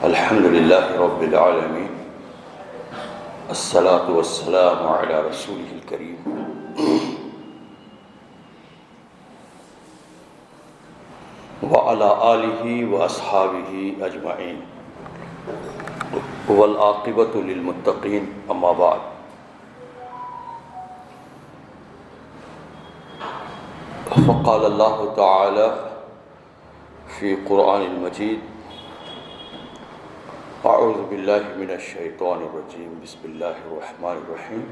الحمد لله رب العالمين الصلاة والسلام على رسوله الكريم وعلى آله وأصحابه أجمعين والعاقبة للمتقين أما بعد فقال الله تعالى في قرآن المجيد اعوذ باللہ من الشیطان الرجیم بسم اللہ الرحمن الرحیم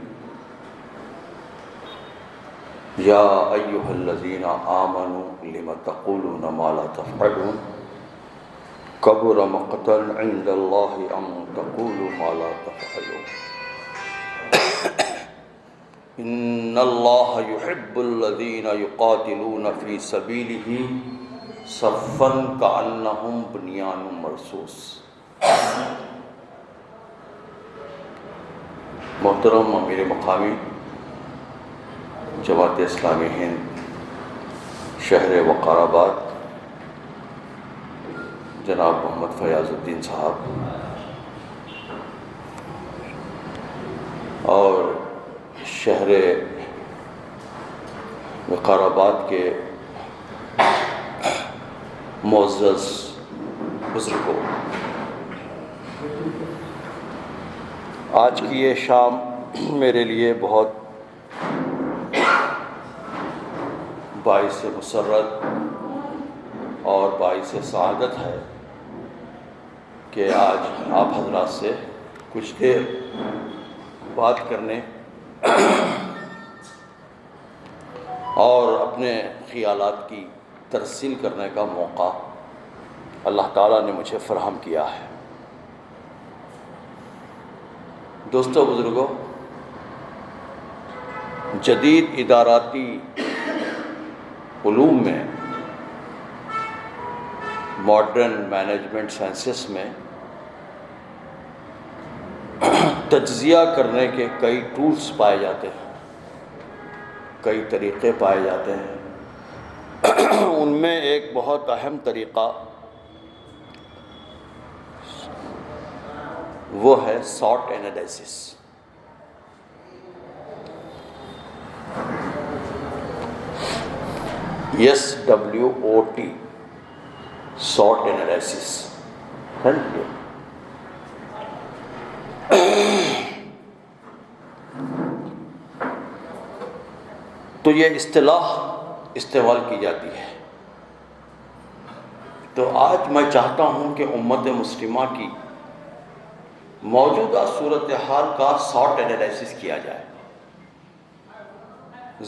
یا ایہا الذین آمنوا لم تقولون ما لا تفعلون کبر مقتا عند اللہ ان تقولوا ما لا تفعلون ان اللہ یحب الذین یقاتلون فی سبیلہ صفا کأنہم بنیان مرصوص۔ محترم امیر مقامی جماعت اسلامی ہند شہر وقار آباد جناب محمد فیاض الدین صاحب اور شہر وقار آباد کے معزز بزرگوں، آج کی یہ شام میرے لیے بہت باعث مسرت اور باعث سعادت ہے کہ آج آپ حضرات سے کچھ دیر بات کرنے اور اپنے خیالات کی ترسیل کرنے کا موقع اللہ تعالیٰ نے مجھے فراہم کیا ہے۔ دوستو، بزرگوں، جدید اداراتی علوم میں، ماڈرن مینجمنٹ سائنسز میں تجزیہ کرنے کے کئی ٹولز پائے جاتے ہیں، کئی طریقے پائے جاتے ہیں۔ ان میں ایک بہت اہم طریقہ وہ ہے sort analysis. SWOT، sort analysis. تو یہ اصطلاح استعمال کی جاتی ہے۔ تو آج میں چاہتا ہوں کہ امت مسلمہ کی موجودہ صورتحال کا سارٹ انالیسس کیا جائے۔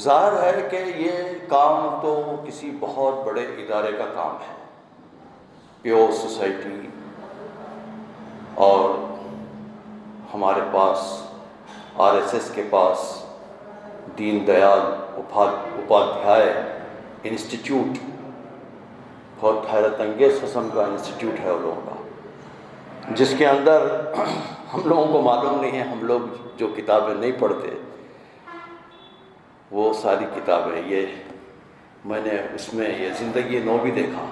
ظاہر ہے کہ یہ کام تو کسی بہت بڑے ادارے کا کام ہے، پیور سوسائٹی، اور ہمارے پاس RSS کے پاس دین دیال اپادھیائے انسٹیٹیوٹ، بہت حیرت انگیز قسم کا انسٹیٹیوٹ ہے ان لوگوں کا، جس کے اندر ہم لوگوں کو معلوم نہیں ہے، ہم لوگ جو کتابیں نہیں پڑھتے وہ ساری کتابیں، یہ میں نے اس میں یہ زندگی نو بھی دیکھا،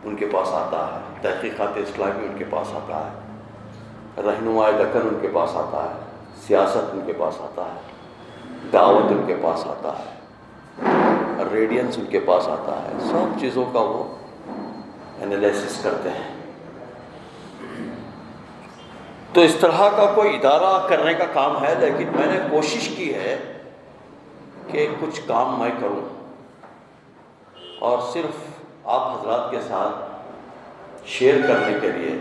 ان کے پاس آتا ہے، تحقیقات اسلامی ان کے پاس آتا ہے، رہنمائے دکن ان کے پاس آتا ہے، سیاست ان کے پاس آتا ہے، دعوت ان کے پاس آتا ہے، ریڈینس ان کے پاس آتا ہے، سب چیزوں کا وہ انالیسس کرتے ہیں۔ تو اس طرح کا کوئی ادارہ کرنے کا کام ہے، لیکن میں نے کوشش کی ہے کہ کچھ کام میں کروں اور صرف آپ حضرات کے ساتھ شیئر کرنے کے لیے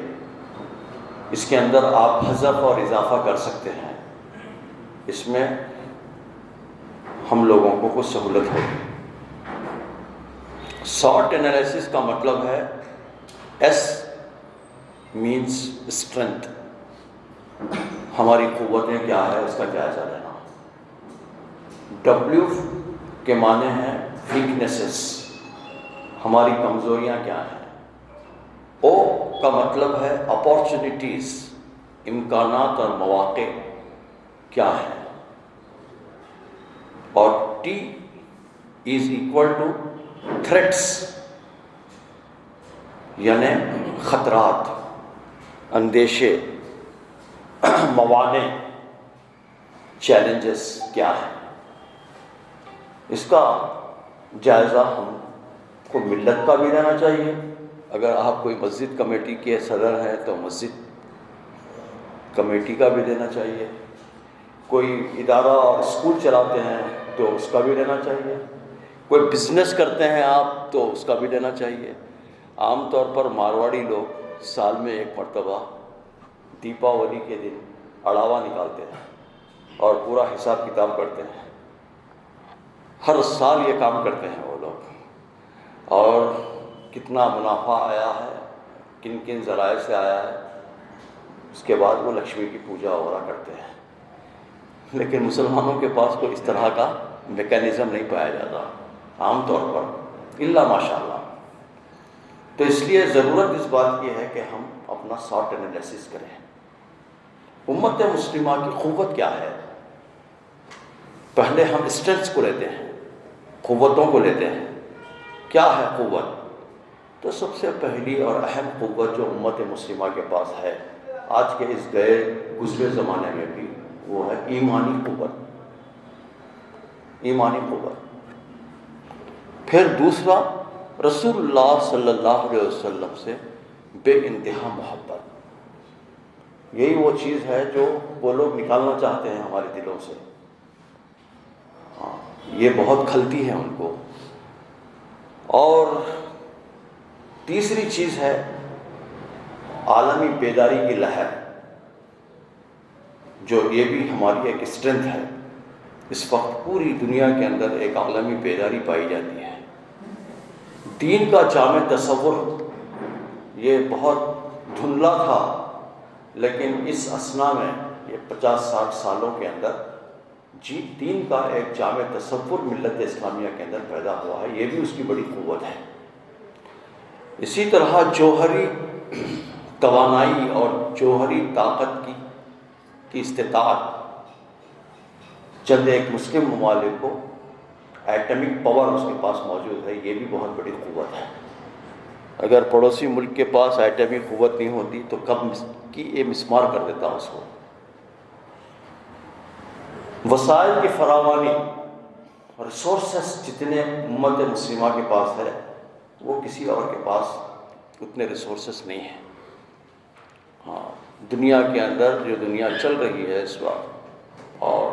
اس کے اندر آپ حذف اور اضافہ کر سکتے ہیں، اس میں ہم لوگوں کو کچھ سہولت ہوگی۔ سارٹ انالیسس کا مطلب ہے S means strength، ہماری قوتیں کیا ہے اس کا جائزہ لینا۔ W کے معنی ہیں ویکنیسز، ہماری کمزوریاں کیا ہیں۔ O کا مطلب ہے اپارچونیٹیز، امکانات اور مواقع کیا ہیں۔ اور T is equal to threats، یعنی خطرات۔ اندیشے، موانع، چیلنجز کیا ہیں، اس کا جائزہ ہم کو ملت کا بھی لینا چاہیے۔ اگر آپ کوئی مسجد کمیٹی کے صدر ہیں تو مسجد کمیٹی کا بھی لینا چاہیے، کوئی ادارہ اور اسکول چلاتے ہیں تو اس کا بھی لینا چاہیے، کوئی بزنس کرتے ہیں آپ تو اس کا بھی لینا چاہیے۔ عام طور پر مارواڑی لوگ سال میں ایک مرتبہ دیپاولی کے دن اڑاوا نکالتے ہیں اور پورا حساب کتاب کرتے ہیں۔ ہر سال یہ کام کرتے ہیں وہ لوگ، اور کتنا منافع آیا ہے، کن کن ذرائع سے آیا ہے، اس کے بعد وہ لکشمی کی پوجا وغیرہ کرتے ہیں۔ لیکن مسلمانوں کے پاس کوئی اس طرح کا میکینزم نہیں پایا جاتا عام طور پر، الا ماشاء اللہ۔ تو اس لیے ضرورت اس بات کی ہے کہ ہم اپنا شارٹ انالیسس کریں۔ امت مسلمہ کی قوت کیا ہے؟ پہلے ہم اسٹرینتھس کو لیتے ہیں، قوتوں کو لیتے ہیں۔ کیا ہے قوت؟ تو سب سے پہلی اور اہم قوت جو امت مسلمہ کے پاس ہے آج کے اس گئے گزرے زمانے میں بھی، وہ ہے ایمانی قوت۔ ایمانی قوت۔ پھر دوسرا، رسول اللہ صلی اللہ علیہ وسلم سے بے انتہا محبت۔ یہی وہ چیز ہے جو وہ لوگ نکالنا چاہتے ہیں ہمارے دلوں سے، یہ بہت کھلتی ہے ان کو۔ اور تیسری چیز ہے عالمی بیداری کی لہر، جو یہ بھی ہماری ایک اسٹرینتھ ہے۔ اس وقت پوری دنیا کے اندر ایک عالمی بیداری پائی جاتی ہے۔ دین کا جامع تصور یہ بہت دھندلا تھا، لیکن اس اثنا میں یہ 50-60 سالوں کے اندر دین کا ایک جامع تصور ملت اسلامیہ کے اندر پیدا ہوا ہے، یہ بھی اس کی بڑی قوت ہے۔ اسی طرح جوہری توانائی اور جوہری طاقت کی استطاعت، چند ایک مسلم ممالک کو ایٹمک پاور اس کے پاس موجود ہے، یہ بھی بہت بڑی قوت ہے۔ اگر پڑوسی ملک کے پاس ایٹمی قوت نہیں ہوتی تو کب کی یہ مسمار کر دیتا اس کو۔ وسائل کی فراوانی، ریسورسز جتنے امت مسلمہ کے پاس ہے وہ کسی اور کے پاس اتنے ریسورسز نہیں ہیں۔ ہاں، دنیا کے اندر جو دنیا چل رہی ہے اس وقت، اور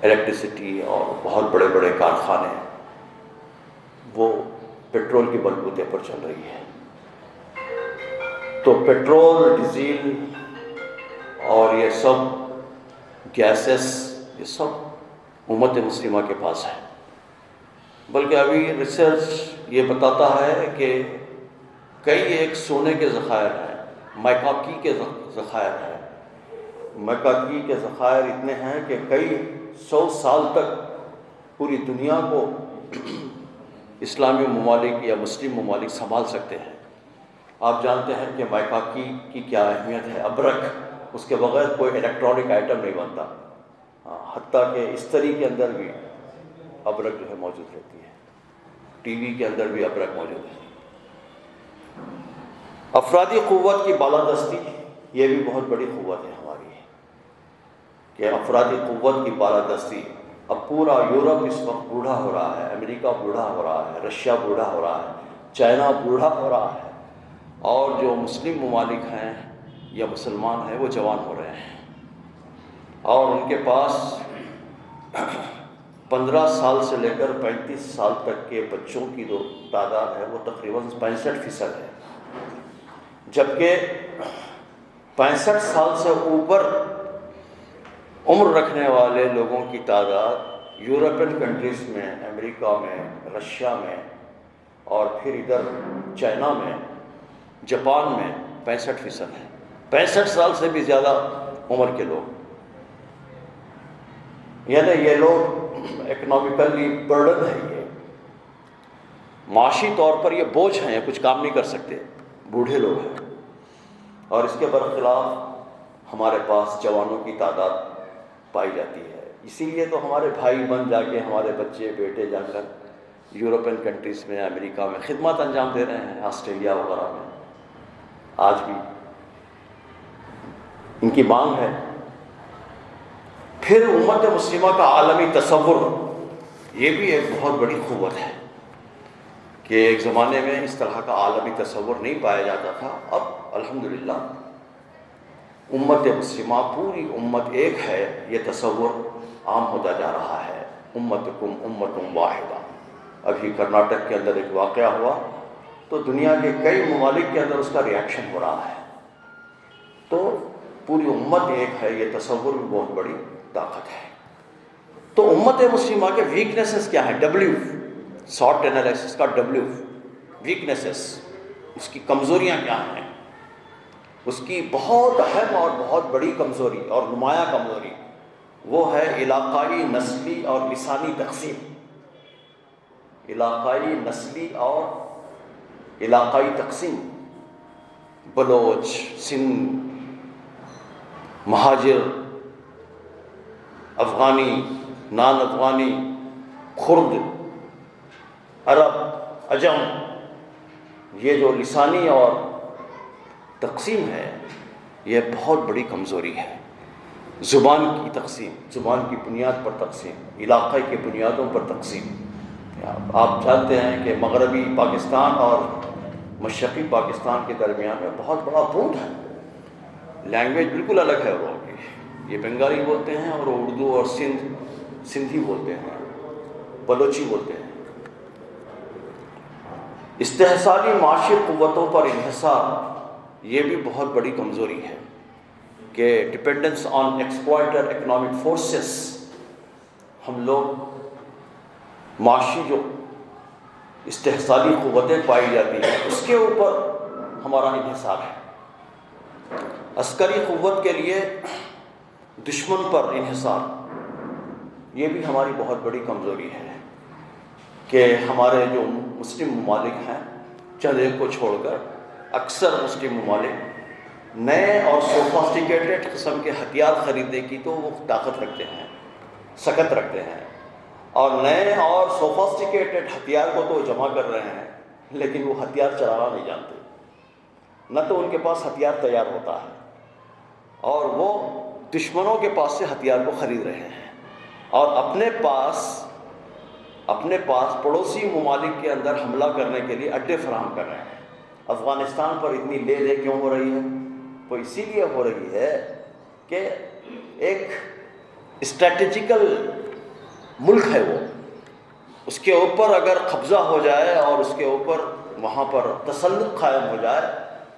الیکٹریسٹی اور بہت بڑے بڑے کارخانے، وہ پیٹرول کے بلبوتے پر چل رہی ہے۔ تو پیٹرول، ڈیزل اور یہ سب گیسز، یہ سب امت مسلمہ کے پاس ہے۔ بلکہ ابھی ریسرچ یہ بتاتا ہے کہ کئی ایک سونے کے ذخائر ہیں، میکاکی کے ذخائر ہیں۔ میکاکی کے ذخائر اتنے ہیں کہ کئی 100 سال تک پوری دنیا کو اسلامی ممالک یا مسلم ممالک سنبھال سکتے ہیں۔ آپ جانتے ہیں کہ میکاکی کی کیا اہمیت ہے۔ ابرک، اس کے بغیر کوئی الیکٹرانک آئٹم نہیں بنتا، حتیٰ کہ استری کے اندر بھی ابرک جو ہے موجود رہتی ہے، ٹی وی کے اندر بھی ابرک موجود ہے۔ افرادی قوت کی بالادستی، یہ بھی بہت بڑی قوت ہے ہماری، کہ افرادی قوت کی بالادستی۔ اب پورا یورپ اس وقت بوڑھا ہو رہا ہے، امریکہ بوڑھا ہو رہا ہے، رشیا بوڑھا ہو رہا ہے، چائنا بوڑھا ہو رہا ہے، اور جو مسلم ممالک ہیں یا مسلمان ہیں وہ جوان ہو رہے ہیں، اور ان کے پاس 15 سال سے لے کر 35 سال تک کے بچوں کی جو تعداد ہے وہ تقریباً 65% ہے، جبکہ 65 سال سے اوپر عمر رکھنے والے لوگوں کی تعداد یورپین کنٹریز میں، امریکہ میں، رشیا میں، اور پھر ادھر چائنا میں، جاپان میں 65% ہے۔ 65 سال سے بھی زیادہ عمر کے لوگ، یعنی یہ لوگ اکنامکلی برڈن ہے، یہ معاشی طور پر یہ بوجھ ہیں، کچھ کام نہیں کر سکتے، بوڑھے لوگ ہیں۔ اور اس کے برخلاف ہمارے پاس جوانوں کی تعداد پائی جاتی ہے۔ اسی لیے تو ہمارے بھائی بن جا کے، ہمارے بچے بیٹے جا کر یورپین کنٹریز میں، امریکہ میں خدمات انجام دے رہے ہیں، آسٹریلیا وغیرہ میں آج بھی۔ ان کی مانگ ہے۔ پھر امت مسلمہ کا عالمی تصور، یہ بھی ایک بہت بڑی قوت ہے کہ ایک زمانے میں اس طرح کا عالمی تصور نہیں پایا جاتا تھا، اب الحمدللہ امت مسلمہ پوری امت ایک ہے، یہ تصور عام ہوتا جا رہا ہے۔ امتکم امتم واحدہ۔ ابھی کرناٹک کے اندر ایک واقعہ ہوا تو دنیا کے کئی ممالک کے اندر اس کا ریاکشن ہو رہا ہے۔ تو پوری امت ایک ہے، یہ تصور بھی بہت بڑی طاقت ہے۔ تو امت مسلمہ کے ویکنیسز کیا ہیں؟ ڈبلیو، شارٹ انالیسس کا ڈبلیو، ویکنیسز، اس کی کمزوریاں کیا ہیں؟ اس کی بہت اہم اور بہت بڑی کمزوری اور نمایاں کمزوری وہ ہے علاقائی، نسلی اور لسانی تقسیم۔ علاقائی، نسلی اور علاقائی تقسیم۔ بلوچ، سندھ، مہاجر، افغانی، نان افغانی، خرد، عرب، عجم، یہ جو لسانی اور تقسیم ہے یہ بہت بڑی کمزوری ہے۔ زبان کی تقسیم، زبان کی بنیاد پر تقسیم، علاقے کی بنیادوں پر تقسیم۔ آپ جانتے ہیں کہ مغربی پاکستان اور مشرقی پاکستان کے درمیان میں بہت بڑا بوند ہے، لینگویج بالکل الگ ہے لوگوں کی، یہ بنگالی بولتے ہیں اور اردو اور سندھی بولتے ہیں، بلوچی بولتے ہیں۔ استحصالی معاشی قوتوں پر انحصار یہ بھی بہت بڑی کمزوری ہے کہ ڈپینڈنس آن ایکسپلائٹر اکنامک فورسز، ہم لوگ معاشی جو استحصالی قوتیں پائی جاتی ہیں اس کے اوپر ہمارا انحصار ہے۔ عسکری قوت کے لیے دشمن پر انحصار، یہ بھی ہماری بہت بڑی کمزوری ہے کہ ہمارے جو مسلم ممالک ہیں، چند ایک کو چھوڑ کر اکثر مسلم ممالک نئے اور سوفاسٹیکیٹڈ قسم کے ہتھیار خریدنے کی تو وہ طاقت رکھتے ہیں، سکت رکھتے ہیں، اور نئے اور سوفاسٹیکیٹڈ ہتھیار کو تو جمع کر رہے ہیں لیکن وہ ہتھیار چلانا نہیں جانتے، نہ تو ان کے پاس ہتھیار تیار ہوتا ہے، اور وہ دشمنوں کے پاس سے ہتھیار کو خرید رہے ہیں اور اپنے پاس پڑوسی ممالک کے اندر حملہ کرنے کے لیے اڈے فراہم کر رہے ہیں۔ افغانستان پر اتنی لے دے کیوں ہو رہی ہے؟ وہ اسی لیے ہو رہی ہے کہ ایک اسٹریٹجیکل ملک ہے وہ، اس کے اوپر اگر قبضہ ہو جائے اور اس کے اوپر وہاں پر تسلط قائم ہو جائے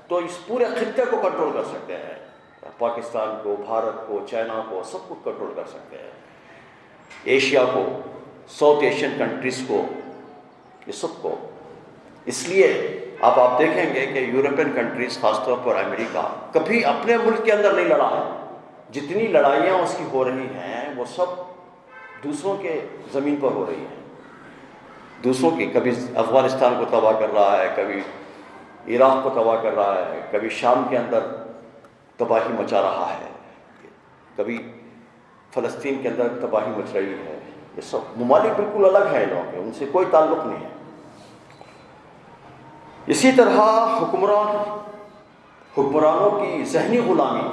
تو اس پورے خطے کو کنٹرول کر سکتے ہیں، پاکستان کو، بھارت کو، چائنا کو، سب کو کنٹرول کر سکتے ہیں، ایشیا کو، ساؤتھ ایشین کنٹریز کو، یہ سب کو۔ اس لیے آپ دیکھیں گے کہ یورپین کنٹریز، خاص طور پر امریکہ، کبھی اپنے ملک کے اندر نہیں لڑا ہے، جتنی لڑائیاں اس کی ہو رہی ہیں وہ سب دوسروں کے زمین پر ہو رہی ہیں، دوسروں کی، کبھی افغانستان کو تباہ کر رہا ہے، کبھی عراق کو تباہ کر رہا ہے، کبھی شام کے اندر تباہی مچا رہا ہے، کبھی فلسطین کے اندر تباہی مچ رہی ہے۔ یہ سب ممالک بالکل الگ ہیں لوگوں کے، ان سے کوئی تعلق نہیں ہے۔ اسی طرح حکمرانوں کی ذہنی غلامی،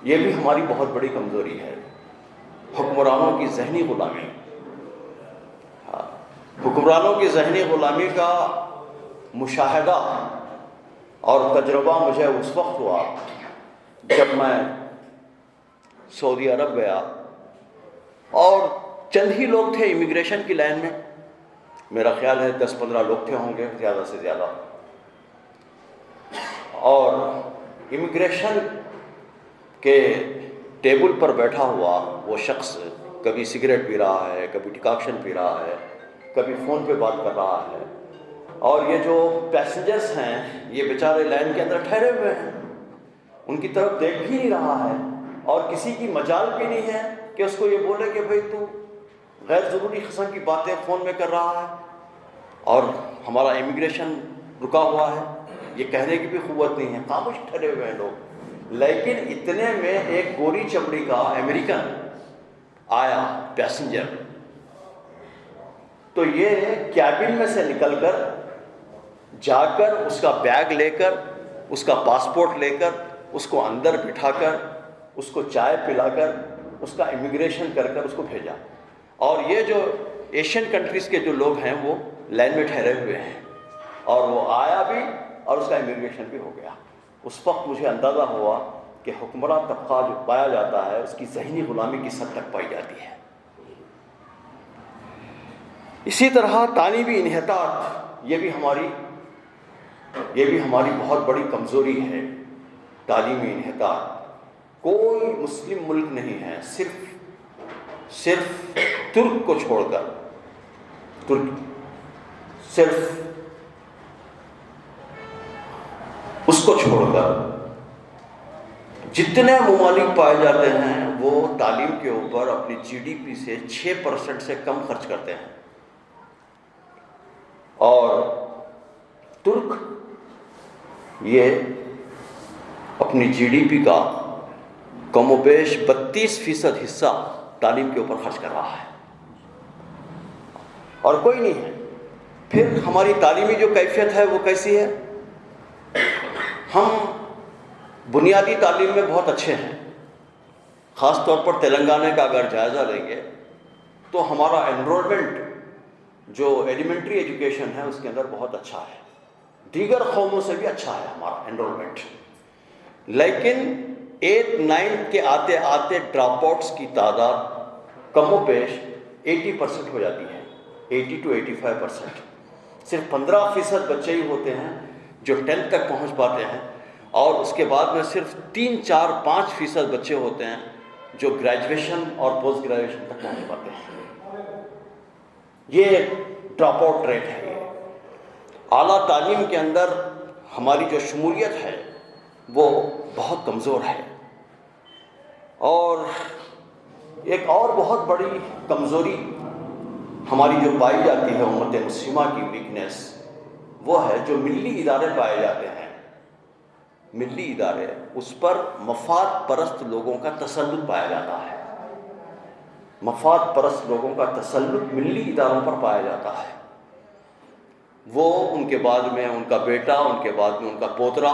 یہ بھی ہماری بہت بڑی کمزوری ہے۔ حکمرانوں کی ذہنی غلامی، حکمرانوں کی ذہنی غلامی کا مشاہدہ اور تجربہ مجھے اس وقت ہوا جب میں سعودی عرب گیا، اور چند ہی لوگ تھے امیگریشن کی لائن میں، میرا خیال ہے 10-15 لوگ تھے ہوں گے زیادہ سے زیادہ، اور امیگریشن کے ٹیبل پر بیٹھا ہوا وہ شخص کبھی سگریٹ پی رہا ہے، کبھی ڈکاکشن پی رہا ہے، کبھی فون پہ بات کر رہا ہے، اور یہ جو پیسنجرز ہیں یہ بیچارے لائن کے اندر ٹھہرے ہوئے ہیں، ان کی طرف دیکھ بھی نہیں رہا ہے، اور کسی کی مجال بھی نہیں ہے کہ اس کو یہ بولے کہ بھئی تو غیر ضروری قسم کی باتیں فون میں کر رہا ہے، اور ہمارا امیگریشن رکا ہوا ہے، یہ کہنے کی بھی قوت نہیں ہے، خاموش ٹھہرے ہوئے ہیں لوگ۔ لیکن اتنے میں ایک گوری چمڑی کا امریکن آیا پیسنجر، تو یہ کیبن میں سے نکل کر جا کر اس کا بیگ لے کر، اس کا پاسپورٹ لے کر، اس کو اندر بٹھا کر اس کو چائے پلا کر اس کا امیگریشن کر کر اس کو بھیجا. اور یہ جو ایشین کنٹریز کے جو لوگ ہیں وہ لائن میں ٹھہرے ہوئے ہیں، اور وہ آیا بھی اور اس کا امیگریشن بھی ہو گیا. اس وقت مجھے اندازہ ہوا کہ حکمراں طبقہ جو پایا جاتا ہے اس کی ذہنی غلامی کس حد تک پائی جاتی ہے. اسی طرح تعلیمی انحطاط، یہ بھی ہماری بہت بڑی کمزوری ہے. تعلیمی انحطاط، کوئی مسلم ملک نہیں ہے صرف ترک کو چھوڑ کر، صرف اس کو چھوڑ کر جتنے ممالک پائے جاتے ہیں وہ تعلیم کے اوپر اپنی جی ڈی پی سے 6% سے کم خرچ کرتے ہیں. اور ترک یہ اپنی جی ڈی پی کا کم و بیش 32% حصہ تعلیم کے اوپر خرچ کر رہا ہے، اور کوئی نہیں ہے. پھر ہماری تعلیمی جو کیفیت ہے وہ کیسی ہے؟ ہم بنیادی تعلیم میں بہت اچھے ہیں. خاص طور پر تلنگانہ کا اگر جائزہ لیں گے تو ہمارا انرولمنٹ جو ایلیمنٹری ایجوکیشن ہے اس کے اندر بہت اچھا ہے، دیگر قوموں سے بھی اچھا ہے ہمارا انرولمنٹ. لیکن 8-9 کے آتے آتے ڈراپ آؤٹس کی تعداد کم و بیش 80% ہو جاتی ہے، 80 to 85%. صرف 15% بچے ہی ہوتے ہیں جو 10th تک پہنچ پاتے ہیں، اور اس کے بعد میں صرف 3-4-5% بچے ہوتے ہیں جو گریجویشن اور پوسٹ گریجویشن تک پہنچ پاتے ہیں. یہ ڈراپ آؤٹ ریٹ ہے. یہ اعلیٰ تعلیم کے اندر ہماری جو شمولیت ہے وہ بہت کمزور ہے. اور ایک اور بہت بڑی کمزوری ہماری جو پائی جاتی ہے امت مسلمہ کی ویکنیس، وہ ہے جو ملی ادارے پائے جاتے ہیں. ملی ادارے، اس پر مفاد پرست لوگوں کا تسلط پایا جاتا ہے. مفاد پرست لوگوں کا تسلط ملی اداروں پر پایا جاتا ہے. وہ ان کے بعد میں ان کا بیٹا، ان کے بعد میں ان کا پوترا،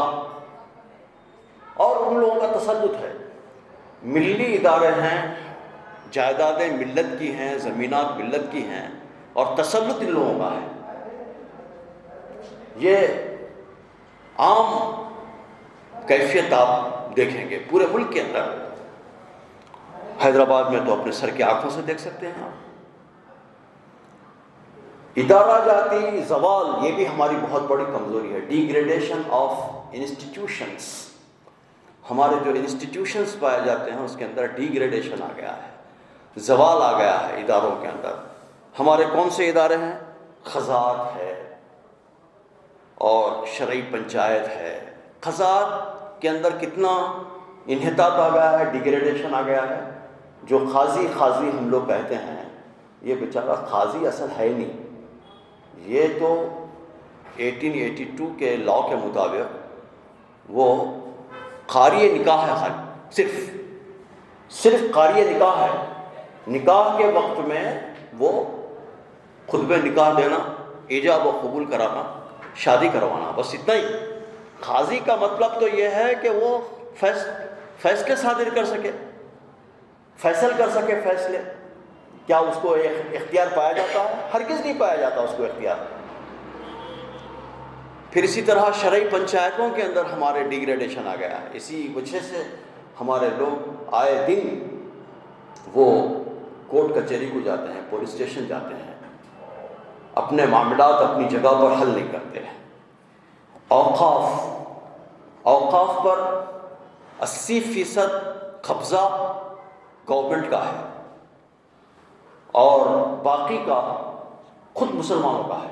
اور ان لوگوں کا تسلط ہے. ملی ادارے ہیں، جائیدادیں ملت کی ہیں، زمینات ملت کی ہیں، اور تسلط ان لوگوں کا ہے. یہ عام کیفیت آپ دیکھیں گے پورے ملک کے اندر. حیدرآباد میں تو اپنے سر کی آنکھوں سے دیکھ سکتے ہیں آپ. ادارہ جاتی زوال، یہ بھی ہماری بہت بڑی کمزوری ہے. ڈیگریڈیشن آف انسٹیٹیوشنس، ہمارے جو انسٹیٹیوشنس پائے جاتے ہیں اس کے اندر ڈیگریڈیشن آ گیا ہے، زوال آ گیا ہے اداروں کے اندر. ہمارے کون سے ادارے ہیں؟ خزانہ ہے اور شرعی پنچایت ہے. خزانہ کے اندر کتنا انحطاط آ گیا ہے، ڈیگریڈیشن آ گیا ہے. جو قاضی ہم لوگ کہتے ہیں، یہ بیچارہ قاضی اصل ہے ہی نہیں. یہ تو 1882 کے لاء کے مطابق وہ قاری نکاح ہے، خالی صرف قاری نکاح ہے. نکاح کے وقت میں وہ خطبہ نکاح دینا، ایجاب و قبول کرانا، شادی کروانا، بس اتنا ہی. قاضی کا مطلب تو یہ ہے کہ وہ فیصلے صادر کر سکے، فیصل کر سکے فیصلے. کیا اس کو اختیار پایا جاتا ہے؟ ہرگز نہیں پایا جاتا اس کو اختیار. پھر اسی طرح شرعی پنچایتوں کے اندر ہمارے ڈیگریڈیشن آ گیا ہے. اسی وجہ سے ہمارے لوگ آئے دن وہ کورٹ کچہری کو جاتے ہیں، پولیس اسٹیشن جاتے ہیں، اپنے معاملات اپنی جگہ پر حل نہیں کرتے ہیں. اوقاف پر 80% قبضہ گورنمنٹ کا ہے اور باقی کا خود مسلمانوں کا ہے،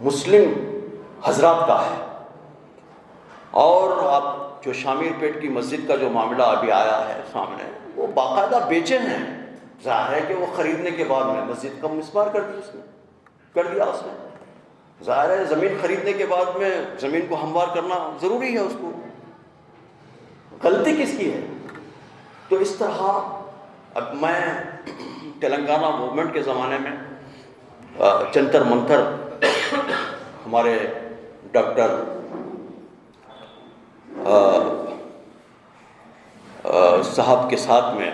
مسلم حضرات کا ہے. اور اب جو شامیر پیٹ کی مسجد کا جو معاملہ ابھی آیا ہے سامنے، وہ باقاعدہ بیچے ہیں. ظاہر ہے کہ وہ خریدنے کے بعد میں مسجد کا مسمار کر دیا اس نے. ظاہر ہے زمین خریدنے کے بعد میں زمین کو ہموار کرنا ضروری ہے. اس کو غلطی کس کی ہے؟ تو اس طرح اب میں تلنگانہ موومنٹ کے زمانے میں جنتر منتر ہمارے ڈاکٹر صاحب کے ساتھ میں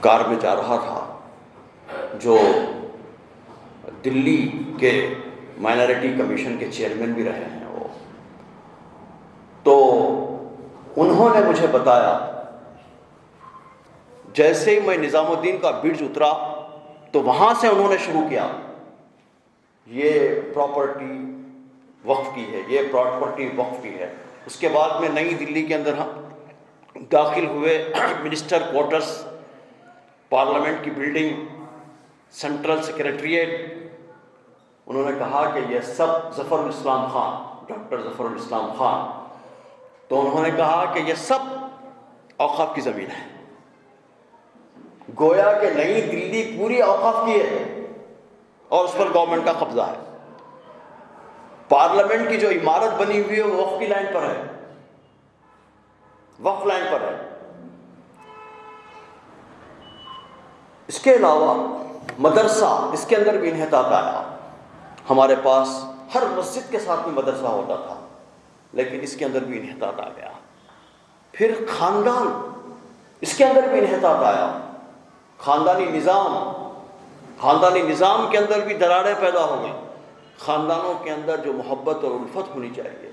کار میں جا رہا تھا، جو دلی کے مائنارٹی کمیشن کے چیئرمین بھی رہے ہیں وہ، تو انہوں نے مجھے بتایا جیسے ہی میں نظام الدین کا برج اترا تو وہاں سے انہوں نے شروع کیا، یہ پراپرٹی وقف کی ہے، یہ پراپرٹی وقف کی ہے۔ اس کے بعد میں نئی دلی کے اندر ہم داخل ہوئے، منسٹر کوارٹرز، پارلیمنٹ کی بلڈنگ، سینٹرل سیکریٹریٹ، انہوں نے کہا کہ یہ سب ظفر الاسلام خان، ڈاکٹر ظفر الاسلام خان، تو انہوں نے کہا کہ یہ سب اوقاف کی زمین ہے، گویا کہ نئی دلی پوری اوقاف کی ہے اور اس پر گورنمنٹ کا قبضہ ہے۔ پارلیمنٹ کی جو عمارت بنی ہوئی ہے وہ وقف کی لائن پر ہے، وقف لائن پر ہے۔ اس کے علاوہ مدرسہ، اس کے اندر بھی انحطاط آیا۔ ہمارے پاس ہر مسجد کے ساتھ میں مدرسہ ہوتا تھا، لیکن اس کے اندر بھی انحطاط آ گیا۔ پھر خاندان، اس کے اندر بھی انحطاط آیا۔ خاندانی نظام کے اندر بھی دراڑیں پیدا ہو گئیں۔ خاندانوں کے اندر جو محبت اور الفت ہونی چاہیے،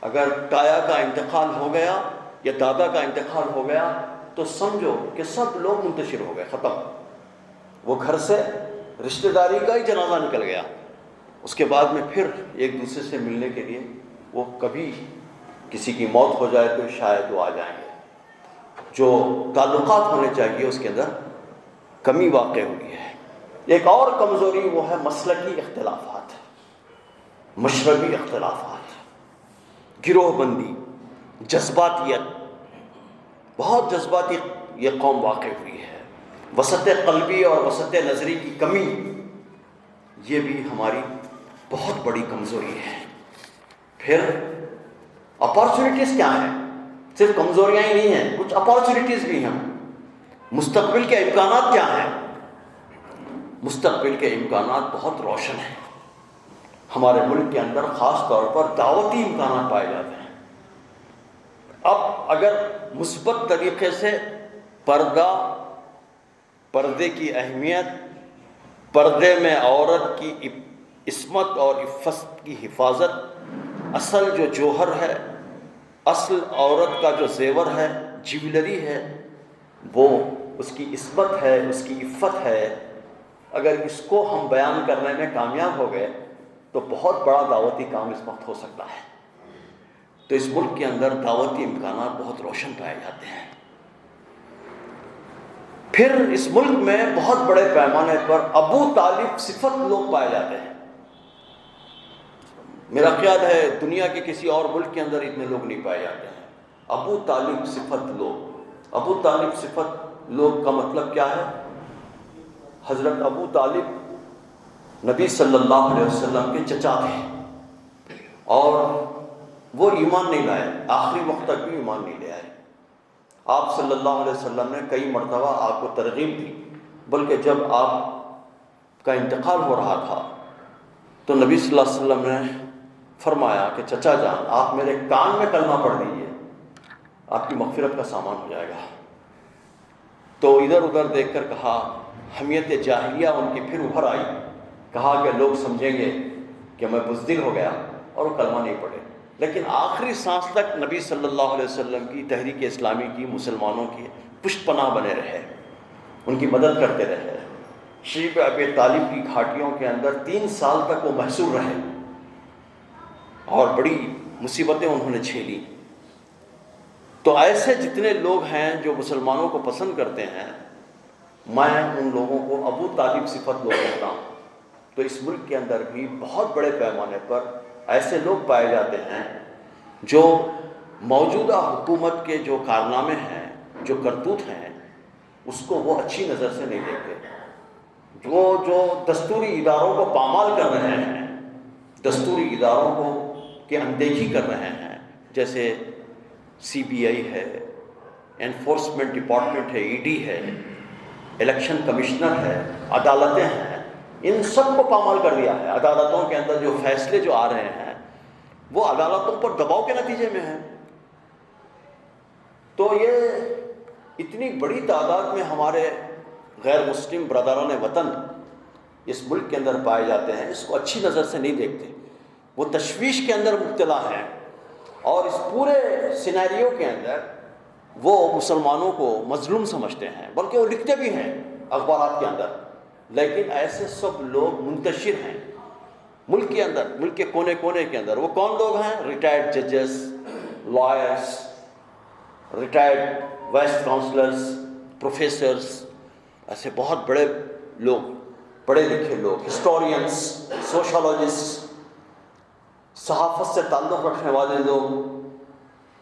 اگر تایا کا انتقال ہو گیا یا دادا کا انتقال ہو گیا تو سمجھو کہ سب لوگ منتشر ہو گئے، ختم۔ وہ گھر سے رشتہ داری کا ہی جنازہ نکل گیا۔ اس کے بعد میں پھر ایک دوسرے سے ملنے کے لیے وہ کبھی کسی کی موت ہو جائے تو شاید وہ آ جائیں گے۔ جو تعلقات ہونے چاہیے اس کے اندر کمی واقع ہوئی ہے۔ ایک اور کمزوری وہ ہے مسلکی اختلافات، مشربی اختلافات، گروہ بندی، جذباتیت۔ بہت جذباتی یہ قوم واقع ہوئی ہے۔ وسط قلبی اور وسط نظری کی کمی، یہ بھی ہماری بہت بڑی کمزوری ہے۔ پھر اپارچونیٹیز کیا ہیں؟ صرف کمزوریاں ہی نہیں ہیں، کچھ اپارچونیٹیز بھی ہیں۔ مستقبل کے امکانات کیا ہیں؟ مستقبل کے امکانات بہت روشن ہیں۔ ہمارے ملک کے اندر خاص طور پر دعوتی امکانات پائے جاتے ہیں۔ اب اگر مثبت طریقے سے پردے کی اہمیت، پردے میں عورت کی عصمت اور عفت کی حفاظت، اصل جو جوہر ہے، اصل عورت کا جو زیور ہے، جیولری ہے، وہ اس کی عصمت ہے، اس کی عفت ہے، اگر اس کو ہم بیان کرنے میں کامیاب ہو گئے تو بہت بڑا دعوتی کام اس وقت ہو سکتا ہے۔ تو اس ملک کے اندر دعوتی امکانات بہت روشن پائے جاتے ہیں۔ پھر اس ملک میں بہت بڑے پیمانے پر ابو طالب صفت لوگ پائے جاتے ہیں۔ میرا خیال ہے دنیا کے کسی اور ملک کے اندر اتنے لوگ نہیں پائے جاتے ہیں۔ ابو طالب صفت لوگ، ابو طالب صفت لوگ کا مطلب کیا ہے؟ حضرت ابو طالب نبی صلی اللہ علیہ وسلم کے چچا تھے، اور وہ ایمان نہیں لائے، آخری وقت تک بھی ایمان نہیں لے آئے۔ آپ صلی اللہ علیہ وسلم نے کئی مرتبہ آپ کو ترغیب دی، بلکہ جب آپ کا انتقال ہو رہا تھا تو نبی صلی اللہ علیہ وسلم نے فرمایا کہ چچا جان آپ میرے کان میں کلمہ پڑھ دیجیے، آپ کی مغفرت کا سامان ہو جائے گا۔ تو ادھر ادھر دیکھ کر کہا، حمیت جاہلیہ ان کی پھر ابھر آئی، کہا کہ لوگ سمجھیں گے کہ میں بزدل ہو گیا، اور وہ کلمہ نہیں پڑھے۔ لیکن آخری سانس تک نبی صلی اللہ علیہ وسلم کی تحریک اسلامی کی، مسلمانوں کی پشت پناہ بنے رہے، ان کی مدد کرتے رہے۔ شیب ابی طالب کی گھاٹیوں کے اندر 3 سال تک وہ محصور رہے، اور بڑی مصیبتیں انہوں نے جھیلی۔ تو ایسے جتنے لوگ ہیں جو مسلمانوں کو پسند کرتے ہیں، میں ان لوگوں کو ابو طالب صفت لوگ کہتا ہوں۔ تو اس ملک کے اندر بھی بہت بڑے پیمانے پر ایسے لوگ پائے جاتے ہیں جو موجودہ حکومت کے جو کارنامے ہیں، جو کرتوت ہیں، اس کو وہ اچھی نظر سے نہیں دیکھتے۔ وہ جو دستوری اداروں کو پامال کر رہے ہیں، دستوری اداروں کو کی اندیکھی کر رہے ہیں، جیسے CBI ہے، انفورسمنٹ ڈپارٹمنٹ ہے، ED ہے، الیکشن کمشنر ہے، عدالتیں ہیں، ان سب کو پامال کر دیا ہے۔ عدالتوں کے اندر جو فیصلے جو آ رہے ہیں وہ عدالتوں پر دباؤ کے نتیجے میں ہیں۔ تو یہ اتنی بڑی تعداد میں ہمارے غیر مسلم برادران وطن اس ملک کے اندر پائے جاتے ہیں، اس کو اچھی نظر سے نہیں دیکھتے، وہ تشویش کے اندر مبتلا ہیں، اور اس پورے سینیریو کے اندر وہ مسلمانوں کو مظلوم سمجھتے ہیں، بلکہ وہ لکھتے بھی ہیں اخبارات کے اندر. لیکن ایسے سب لوگ منتشر ہیں ملک کے اندر، ملک کے کونے کونے کے اندر. وہ کون لوگ ہیں؟ ریٹائرڈ ججز، lawyers, retired vice counsellors, professors, ایسے بہت بڑے لوگ، پڑھے لکھے لوگ، ہسٹورینس، سوشالوجسٹ، صحافت سے تعلق رکھنے والے لوگ،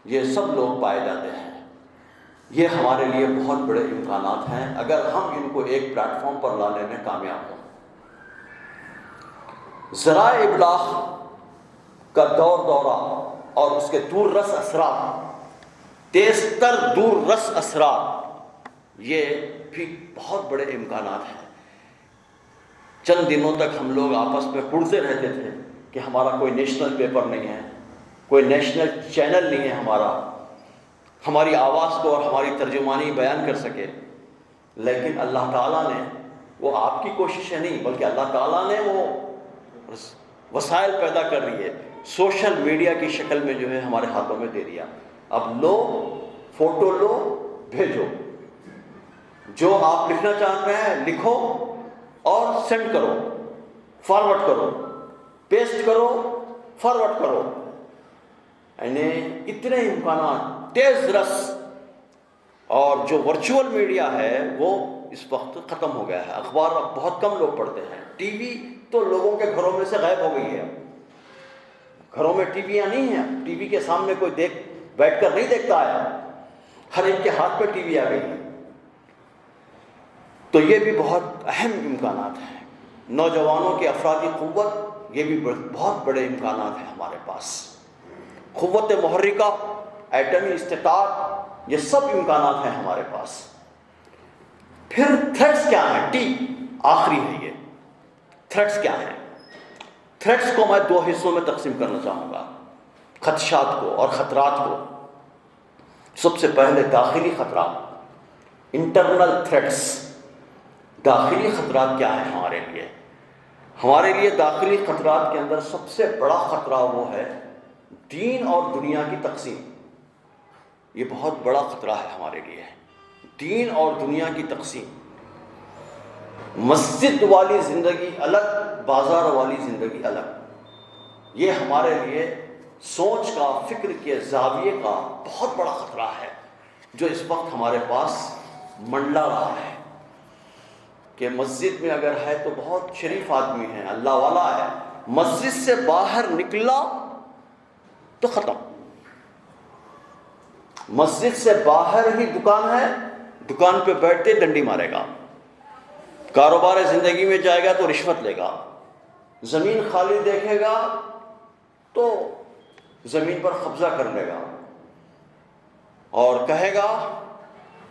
یہ سب لوگ پائے جاتے ہیں. یہ ہمارے لیے بہت بڑے امکانات ہیں اگر ہم ان کو ایک پلیٹ فارم پر لانے میں کامیاب ہوں. ذرائع ابلاغ کا دورہ اور اس کے دور رس اثرات، تیز تر دور رس اثرات، یہ بھی بہت بڑے امکانات ہیں. چند دنوں تک ہم لوگ آپس میں کڑتے رہتے تھے کہ ہمارا کوئی نیشنل پیپر نہیں ہے، کوئی نیشنل چینل نہیں ہے ہماری آواز کو اور ہماری ترجمانی بیان کر سکے. لیکن اللہ تعالیٰ نے، وہ آپ کی کوششیں نہیں بلکہ اللہ تعالیٰ نے وہ وسائل پیدا کر رہی ہے، سوشل میڈیا کی شکل میں جو ہے ہمارے ہاتھوں میں دے دیا. اب لو، فوٹو لو، بھیجو، جو آپ لکھنا چاہتے ہیں لکھو اور سینڈ کرو، فارورڈ کرو، پیسٹ کرو، فارورڈ کرو. یعنی اتنے امکانات، تیز رس. اور جو ورچوئل میڈیا ہے وہ اس وقت ختم ہو گیا ہے. اخبار اب بہت کم لوگ پڑھتے ہیں. ٹی وی تو لوگوں کے گھروں میں سے غائب ہو گئی ہے. گھروں میں ٹی ویاں نہیں ہیں. ٹی وی کے سامنے کوئی بیٹھ کر نہیں دیکھتا ہے، ہر ایک کے ہاتھ پہ ٹی وی آ گئی ہے. تو یہ بھی بہت اہم امکانات ہیں. نوجوانوں کی افرادی قوت، یہ بھی بہت بڑے امکانات ہیں ہمارے پاس. قوت محرکہ، ایٹمی استطاعت، یہ سب امکانات ہیں ہمارے پاس. پھر تھریٹس کیا ہیں؟ ٹی آخری ہے. یہ تھریٹس کیا ہیں؟ تھریٹس کو میں دو حصوں میں تقسیم کرنا چاہوں گا، خدشات کو اور خطرات کو. سب سے پہلے داخلی خطرات، انٹرنل تھریٹس. داخلی خطرات کیا ہیں ہمارے لیے؟ ہمارے لیے داخلی خطرات کے اندر سب سے بڑا خطرہ وہ ہے دین اور دنیا کی تقسیم. یہ بہت بڑا خطرہ ہے ہمارے لیے، دین اور دنیا کی تقسیم. مسجد والی زندگی الگ، بازار والی زندگی الگ. یہ ہمارے لیے سوچ کا، فکر کے زاویے کا بہت بڑا خطرہ ہے جو اس وقت ہمارے پاس منڈلا رہا ہے. کہ مسجد میں اگر ہے تو بہت شریف آدمی ہے، اللہ والا ہے، مسجد سے باہر نکلا تو ختم. مسجد سے باہر ہی دکان ہے، دکان پہ بیٹھتے ڈنڈی مارے گا. کاروبار زندگی میں جائے گا تو رشوت لے گا. زمین خالی دیکھے گا تو زمین پر قبضہ کر لے گا اور کہے گا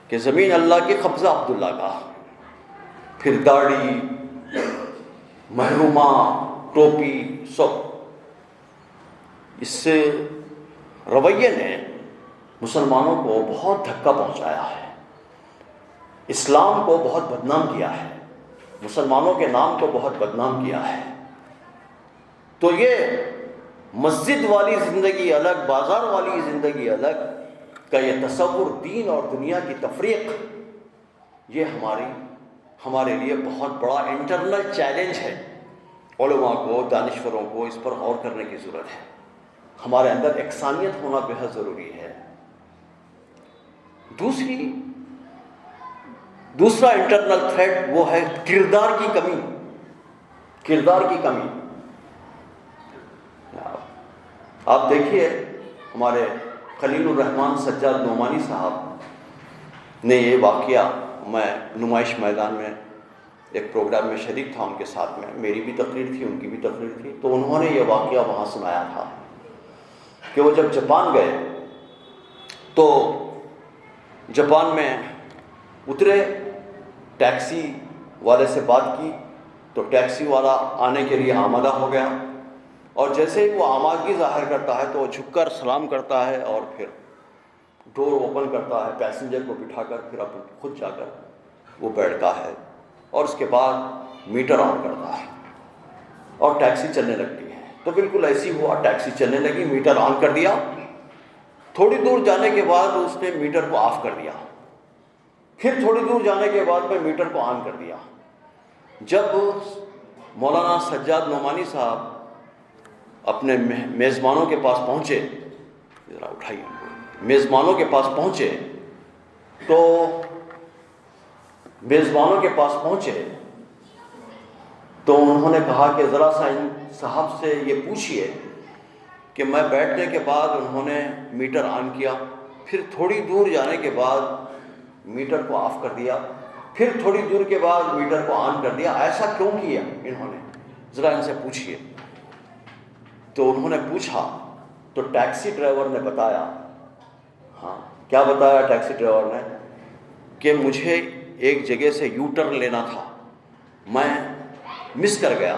کہ زمین اللہ کی، قبضہ عبداللہ کا. پھر داڑھی، محرومہ، ٹوپی، سب. اس سے رویے نے مسلمانوں کو بہت دھکا پہنچایا ہے، اسلام کو بہت بدنام کیا ہے، مسلمانوں کے نام کو بہت بدنام کیا ہے. تو یہ مسجد والی زندگی الگ، بازار والی زندگی الگ کا یہ تصور، دین اور دنیا کی تفریق، یہ ہمارے لیے بہت بڑا انٹرنل چیلنج ہے. علماء کو، دانشوروں کو اس پر غور کرنے کی ضرورت ہے. ہمارے اندر یکسانیت ہونا بہت ضروری ہے. دوسرا انٹرنل تھریٹ وہ ہے کردار کی کمی. کردار کی کمی. آپ دیکھیے ہمارے خلیل الرحمن سجاد نعمانی صاحب نے یہ واقعہ، میں نمائش میدان میں ایک پروگرام میں شریک تھا ان کے ساتھ میں، میری بھی تقریر تھی، ان کی بھی تقریر تھی. تو انہوں نے یہ واقعہ وہاں سنایا تھا کہ وہ جب جاپان گئے تو جاپان میں اترے، ٹیکسی والے سے بات کی تو ٹیکسی والا آنے کے لیے آمادہ ہو گیا، اور جیسے ہی وہ آمادگی ظاہر کرتا ہے تو وہ جھک کر سلام کرتا ہے اور پھر ڈور اوپن کرتا ہے، پیسنجر کو بٹھا کر پھر اپنے خود جا کر وہ بیٹھتا ہے، اور اس کے بعد میٹر آن کرتا ہے اور ٹیکسی چلنے لگتی ہے۔ تو بالکل ایسی ہوا، ٹیکسی چلنے لگی، میٹر آن کر دیا، تھوڑی دور جانے کے بعد اس نے میٹر کو آف کر دیا، پھر تھوڑی دور جانے کے بعد میں میٹر کو آن کر دیا۔ جب مولانا سجاد نعمانی صاحب اپنے میزبانوں کے پاس پہنچے، ذرا اٹھائیے، میزبانوں کے پاس پہنچے تو میزبانوں کے پاس پہنچے تو انہوں نے کہا کہ ذرا سا ان صاحب سے یہ پوچھئے کہ میں بیٹھنے کے بعد انہوں نے میٹر آن کیا، پھر تھوڑی دور جانے کے بعد میٹر کو آف کر دیا، پھر تھوڑی دور کے بعد میٹر کو آن کر دیا، ایسا کیوں کیا انہوں نے، ذرا ان سے پوچھئے۔ تو انہوں نے پوچھا تو ٹیکسی ڈرائیور نے بتایا، ہاں کیا بتایا ٹیکسی ڈرائیور نے، کہ مجھے ایک جگہ سے یو ٹرن لینا تھا، میں مس کر گیا،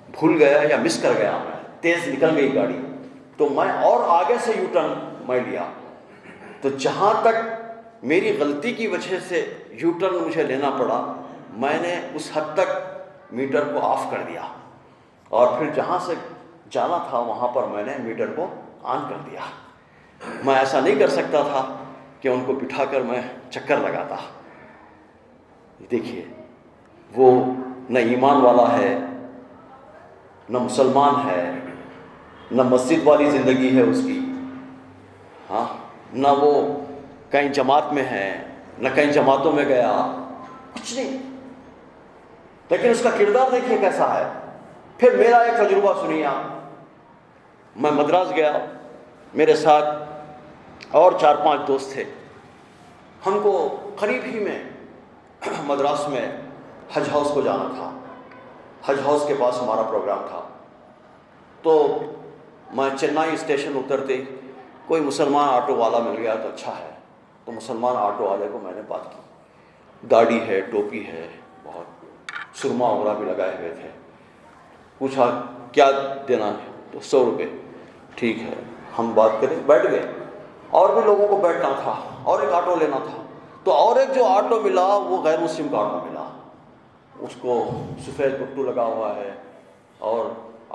بھول گیا یا مس کر گیا، میں تیز نکل گئی گاڑی، تو میں اور آگے سے یو ٹرن میں لیا، تو جہاں تک میری غلطی کی وجہ سے یو ٹرن مجھے لینا پڑا، میں نے اس حد تک میٹر کو آف کر دیا، اور پھر جہاں سے جانا تھا وہاں پر میں نے میٹر کو آن کر دیا۔ میں ایسا نہیں کر سکتا تھا کہ ان کو بٹھا کر میں چکر لگاتا۔ دیکھیے وہ نہ ایمان والا ہے، نہ مسلمان ہے، نہ مسجد والی زندگی ہے اس کی، ہاں نہ وہ کہیں جماعت میں ہے، نہ کہیں جماعتوں میں گیا، کچھ نہیں، لیکن اس کا کردار دیکھیے کیسا ہے۔ پھر میرا ایک تجربہ سنیے آپ، میں مدراس گیا، میرے ساتھ اور 4-5 دوست تھے، ہم کو قریب ہی میں مدراس میں حج ہاؤس کو جانا تھا، حج ہاؤس کے پاس ہمارا پروگرام تھا۔ تو میں چنئی اسٹیشن اترتے کوئی مسلمان آٹو والا مل گیا تو اچھا ہے، تو مسلمان آٹو والے کو میں نے بات کی، داڑھی ہے، ٹوپی ہے، بہت سرما وغیرہ بھی لگائے ہوئے تھے، پوچھا کیا دینا ہے، تو 100 روپے، ٹھیک ہے ہم بات کریں، بیٹھ گئے، اور بھی لوگوں کو بیٹھنا تھا، اور ایک آٹو لینا تھا، تو اور ایک جو آٹو ملا وہ غیر مسلم کا آٹو ملا، اس کو سفید پٹو لگا ہوا ہے، اور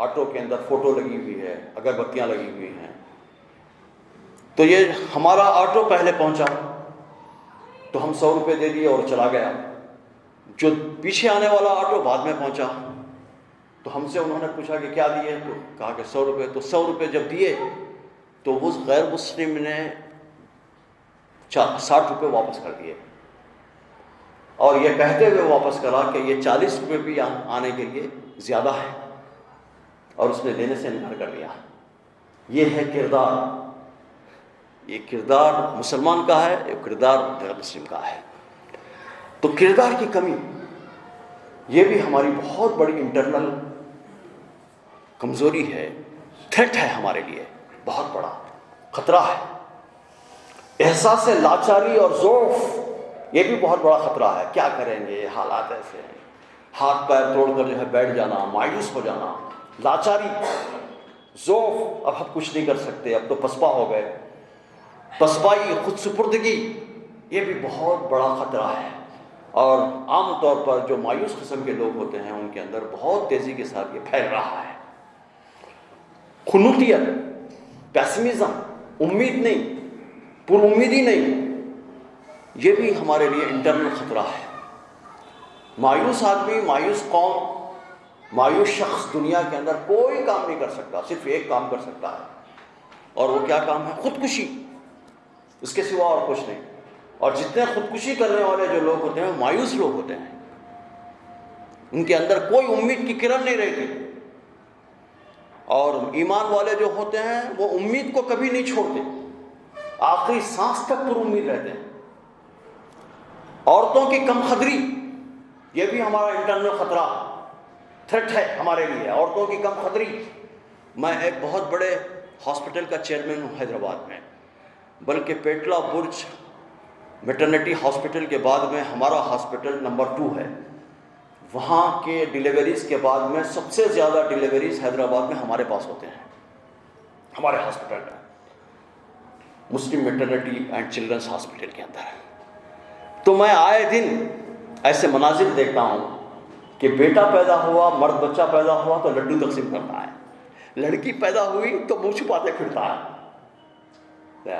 آٹو کے اندر فوٹو لگی ہوئی ہے، اگربتیاں لگی ہوئی ہیں۔ تو یہ ہمارا آٹو پہلے پہنچا تو ہم 100 روپے دے دیے اور چلا گیا، جو پیچھے آنے والا آٹو بعد میں پہنچا، تو ہم سے انہوں نے پوچھا کہ کیا دیے، تو کہا کہ 100 روپے، تو 100 روپے جب دیے تو اس غیر مسلم نے 60 روپے واپس کر دیے، اور یہ کہتے ہوئے واپس کرا کہ یہ 40 روپے بھی آنے کے لیے زیادہ ہے، اور اس نے دینے سے انکار کر دیا۔ یہ ہے کردار، یہ کردار مسلمان کا ہے، یہ کردار غیر مسلم کا ہے۔ تو کردار کی کمی یہ بھی ہماری بہت بڑی انٹرنل کمزوری ہے، تھریٹ ہے ہمارے لیے، بہت بڑا خطرہ ہے۔ احساس لاچاری اور ضعف یہ بھی بہت بڑا خطرہ ہے، کیا کریں گے حالات ایسے ہیں، ہاتھ پیر توڑ کر جو ہے بیٹھ جانا، مایوس ہو جانا، لاچاری، ضعف، اب ہم کچھ نہیں کر سکتے، اب تو پسپا ہو گئے، پسپائی، خود سپردگی، یہ بھی بہت بڑا خطرہ ہے، اور عام طور پر جو مایوس قسم کے لوگ ہوتے ہیں ان کے اندر بہت تیزی کے ساتھ یہ پھیل رہا ہے۔ خنوتیت، پیسمزم، امید نہیں، پر امیدی نہیں، یہ بھی ہمارے لیے انٹرنل خطرہ ہے۔ مایوس آدمی، مایوس قوم، مایوس شخص دنیا کے اندر کوئی کام نہیں کر سکتا، صرف ایک کام کر سکتا ہے، اور وہ کیا کام ہے؟ خودکشی، اس کے سوا اور کچھ نہیں۔ اور جتنے خودکشی کرنے والے جو لوگ ہوتے ہیں وہ مایوس لوگ ہوتے ہیں، ان کے اندر کوئی امید کی کرن نہیں رہتی، اور ایمان والے جو ہوتے ہیں وہ امید کو کبھی نہیں چھوڑتے، آخری سانس تک پر امید رہتے ہیں۔ عورتوں کی کم قدری، یہ بھی ہمارا انٹرنل خطرہ، تھریٹ ہے ہمارے لیے، عورتوں کی کم قدری۔ میں ایک بہت بڑے ہاسپٹل کا چیئرمین ہوں حیدرآباد میں، بلکہ پیٹلا برج میٹرنٹی ہاسپٹل کے بعد میں ہمارا ہاسپٹل نمبر 2 ہے، وہاں کے ڈیلیوریز کے بعد میں سب سے زیادہ ڈیلیوریز حیدرآباد میں ہمارے پاس ہوتے ہیں، ہمارے ہاسپٹل میں۔ مسلم میٹرنٹی اینڈ چلڈرنس ہاسپٹل کے اندر. تو میں آئے دن ایسے مناظر دیکھتا ہوں کہ بیٹا پیدا ہوا، مرد بچہ پیدا ہوا تو لڈو تقسیم کرتا ہے، لڑکی پیدا ہوئی تو منہ چھپاتے پھرتا ہے،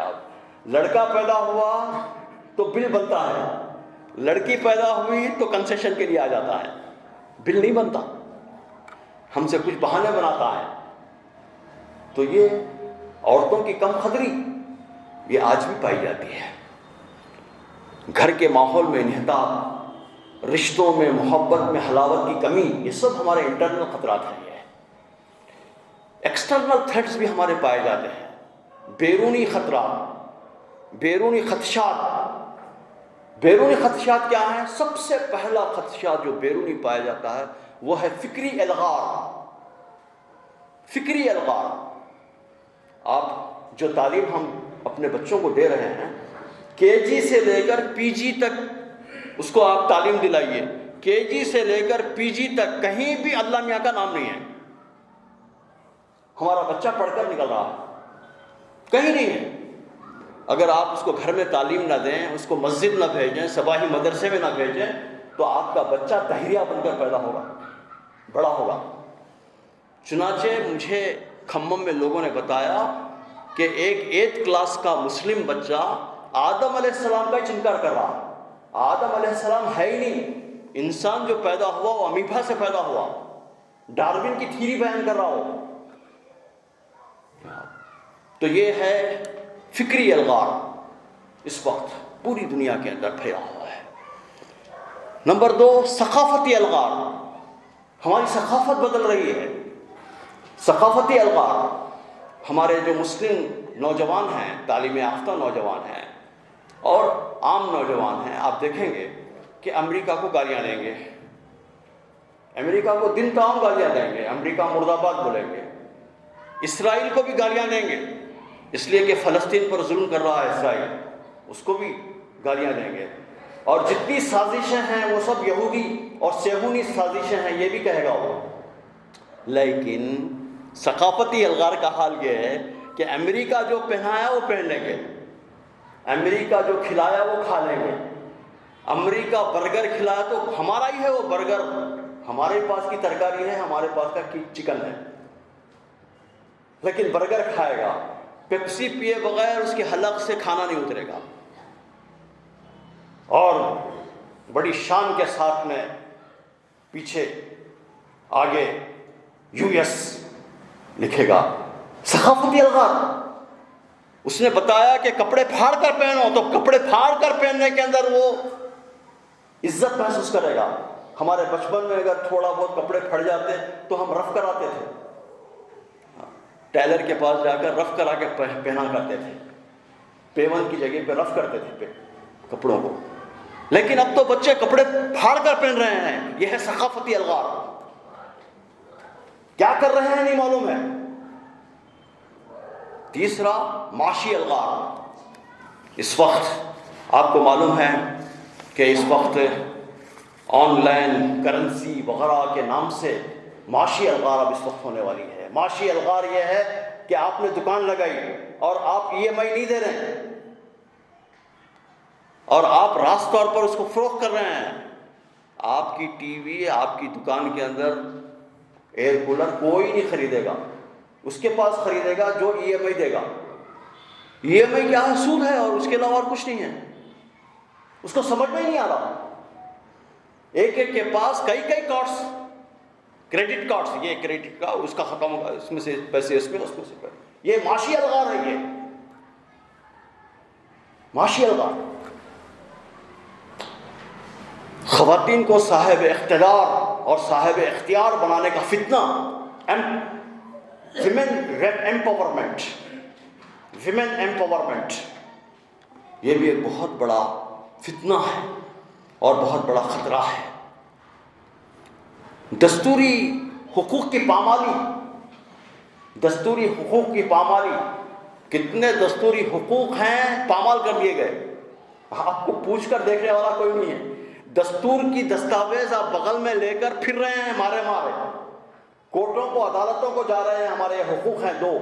لڑکا پیدا ہوا تو بل بنتا ہے، لڑکی پیدا ہوئی تو کنسیشن کے لیے آ جاتا ہے، بل نہیں بنتا، ہم سے کچھ بہانے بناتا ہے. تو یہ عورتوں کی کم قدری یہ آج بھی پائی جاتی ہے. گھر کے ماحول میں انحطاط، رشتوں میں محبت میں حلاوت کی کمی، یہ سب ہمارے انٹرنل خطرات ہیں. یہ ایکسٹرنل تھریٹس بھی ہمارے پائے جاتے ہیں، بیرونی خطرات، بیرونی خدشات. بیرونی خدشات کیا ہیں؟ سب سے پہلا خدشہ جو بیرونی پایا جاتا ہے وہ ہے فکری الغار. فکری الغار. آپ جو تعلیم ہم اپنے بچوں کو دے رہے ہیں، کے جی سے لے کر پی جی تک اس کو آپ تعلیم دلائیے، کے جی سے لے کر پی جی تک کہیں بھی اللہ میاں کا نام نہیں ہے. ہمارا بچہ پڑھ کر نکل رہا ہے، کہیں نہیں ہے. اگر آپ اس کو گھر میں تعلیم نہ دیں، اس کو مسجد نہ بھیجیں، صباحی مدرسے میں نہ بھیجیں، تو آپ کا بچہ تہریہ بن کر پیدا ہوگا، بڑا ہوگا. چنانچہ مجھے کھمم میں لوگوں نے بتایا کہ ایک 8 کلاس کا مسلم بچہ آدم علیہ السلام کا ہی انکار کر رہا. آدم علیہ السلام ہے ہی نہیں، انسان جو پیدا ہوا وہ امیبا سے پیدا ہوا، ڈارون کی تھیوری بیان کر رہا ہو. تو یہ ہے فکری الغار، اس وقت پوری دنیا کے اندر پھیلا ہوا ہے. نمبر 2، ثقافتی الغار. ہماری ثقافت بدل رہی ہے. ثقافتی الغار. ہمارے جو مسلم نوجوان ہیں، تعلیم یافتہ نوجوان ہیں اور عام نوجوان ہیں، آپ دیکھیں گے کہ امریکہ کو گالیاں دیں گے، امریکہ کو دن تمام گالیاں دیں گے، امریکہ مرد آباد بولیں گے. اسرائیل کو بھی گالیاں دیں گے، اس لیے کہ فلسطین پر ظلم کر رہا ہے اسرائیل، اس کو بھی گالیاں دیں گے. اور جتنی سازشیں ہیں وہ سب یہودی اور صہیونی سازشیں ہیں، یہ بھی کہے گا وہ. لیکن ثقافتی الغار کا حال یہ ہے کہ امریکہ جو پہنایا وہ پہن لیں گے، امریکہ جو کھلایا وہ کھا لیں گے. امریکہ برگر کھلایا تو ہمارا ہی ہے وہ برگر، ہمارے پاس کی ترکاری ہے، ہمارے پاس کا چکن ہے، لیکن برگر کھائے گا. پیپسی پیے بغیر اس کے حلق سے کھانا نہیں اترے گا. اور بڑی شان کے ساتھ میں پیچھے آگے US لکھے گا. ثقافتی الغار. اس نے بتایا کہ کپڑے پھاڑ کر پہنو، تو کپڑے پھاڑ کر پہننے کے اندر وہ عزت محسوس کرے گا. ہمارے بچپن میں اگر تھوڑا بہت کپڑے پھٹ جاتے تو ہم رف کراتے تھے، ٹیلر کے پاس جا کر رف کرا کے پہنا کرتے تھے، پیون کی جگہ پہ رف کرتے تھے کپڑوں کو. لیکن اب تو بچے کپڑے پھاڑ کر پہن رہے ہیں. یہ ہے ثقافتی الغار. کیا کر رہے ہیں نہیں معلوم ہے. تیسرا، معاشی الغار. اس وقت آپ کو معلوم ہے کہ اس وقت آن لائن کرنسی وغیرہ کے نام سے معاشی الغار اب اس وقت ہونے والی ہے. معاشی الغار یہ ہے کہ آپ نے دکان لگائی اور آپ EMI نہیں دے رہے ہیں اور آپ راست طور پر اس کو فروخت کر رہے ہیں. آپ کی ٹی وی، آپ کی دکان کے اندر ایئر کولر کوئی نہیں خریدے گا، اس کے پاس خریدے گا جو EMI دے گا. EMI کیا ہے؟ سود ہے اور اس کے علاوہ اور کچھ نہیں ہے. اس کو سمجھ میں ہی نہیں آ رہا. ایک ایک کے پاس کئی کارڈز، کریڈٹ کارڈز، یہ کریڈٹ کا اس کا ختم ہوگا، اس میں سے پیسے اس میں، اس میں سے پیسے. یہ معاشی الغار ہے. یہ معاشی الغار. خواتین کو صاحب اقتدار اور صاحب اختیار بنانے کا فتنہ، ویمن ایمپاورمنٹ، ویمن ایمپاورمنٹ، یہ بھی ایک بہت بڑا فتنہ ہے اور بہت بڑا خطرہ ہے. دستوری حقوق کی پامالی، دستوری حقوق کی پامالی. کتنے دستوری حقوق ہیں پامال کر دیے گئے. آپ کو پوچھ کر دیکھنے والا کوئی نہیں ہے. دستور کی دستاویز آپ بغل میں لے کر پھر رہے ہیں مارے مارے، کورٹوں کو عدالتوں کو جا رہے ہیں، ہمارے حقوق ہیں دو،